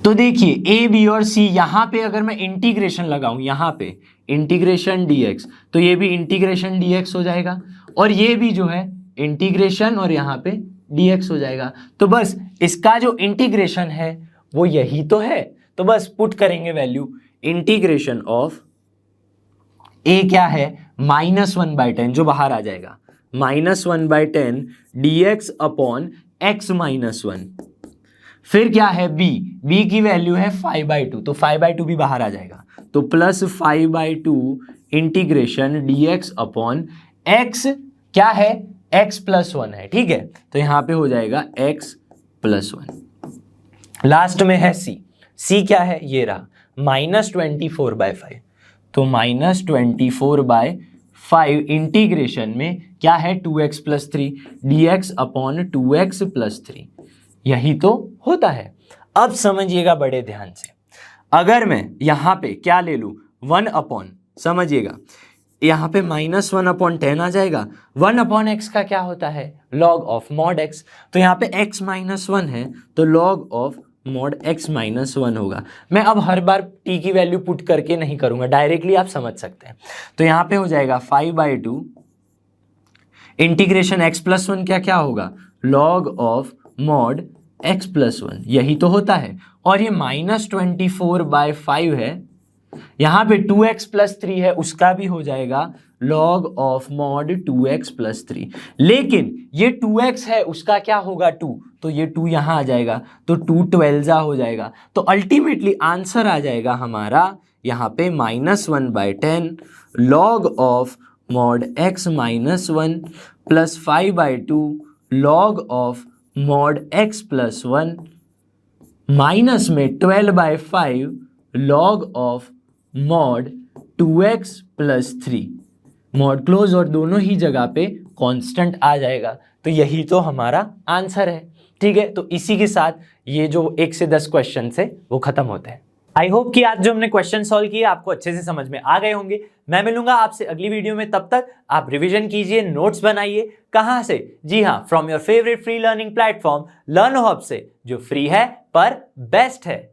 तो देखिए a, b और c, यहाँ पे अगर मैं इंटीग्रेशन लगाऊं, यहाँ पे इंटीग्रेशन dx, तो ये भी इंटीग्रेशन dx हो जाएगा और ये भी जो है इंटीग्रेशन और यहाँ पे dx हो जाएगा। तो बस इसका जो इंटीग्रेशन है वो यही तो है, तो बस पुट करेंगे वैल्यू, इंटीग्रेशन ऑफ a क्या है -1/10 जो बाहर आ जाएगा, -1/10 dx अपॉन x -1, फिर क्या है b की वैल्यू है 5/2, तो 5/2 भी बाहर आ जाएगा, तो plus 5/2 integration dx upon x क्या है, x + 1 है। ठीक है, तो यहां पे हो जाएगा x + 1। लास्ट में है c क्या है, ये रहा -24/5, तो -24/5 इंटीग्रेशन में क्या है 2x + 3 dx अपॉन 2x + 3, यही तो होता है। अब समझिएगा बड़े ध्यान से, अगर मैं यहां पे क्या ले लूं 1 अपॉन, समझिएगा यहां पे -1/10 आ जाएगा, 1/x का क्या होता है log ऑफ mod x, तो यहां पे x -1 है तो log ऑफ mod x -1 होगा। मैं अब हर बार t की वैल्यू पुट करके नहीं करूंगा, डायरेक्टली आप समझ सकते हैं। तो यहां पे हो जाएगा 5/2 इंटीग्रेशन x + 1 क्या होगा, log ऑफ mod x + 1, यही तो होता है। और ये -24/5 है, यहां पे 2x + 3 है, उसका भी हो जाएगा log ऑफ mod 2x + 3, लेकिन ये 2x है उसका क्या होगा 2, तो ये 2 यहां आ जाएगा, तो 2 12 हो जाएगा। तो अल्टीमेटली आंसर आ जाएगा हमारा यहां पे -1/10 log of mod x -1 plus 5/2 log of mod x + 1 minus में 12/5 log of mod 2x + 3, mod close और दोनों ही जगह पे कांस्टेंट आ जाएगा। तो यही तो हमारा आंसर है। ठीक है, तो इसी के साथ ये जो 1 से 10 क्वेश्चन है वो खत्म होते हैं। आई होप कि आज जो हमने क्वेश्चन सॉल्व किए आपको अच्छे से समझ में आ गए होंगे। मैं मिलूंगा आपसे अगली वीडियो में, तब तक आप रिवीजन कीजिए, नोट्स बनाइए। कहां से? जी हाँ, from your favourite free learning platform लर्नो hub से, जो फ्री है पर बेस्ट है।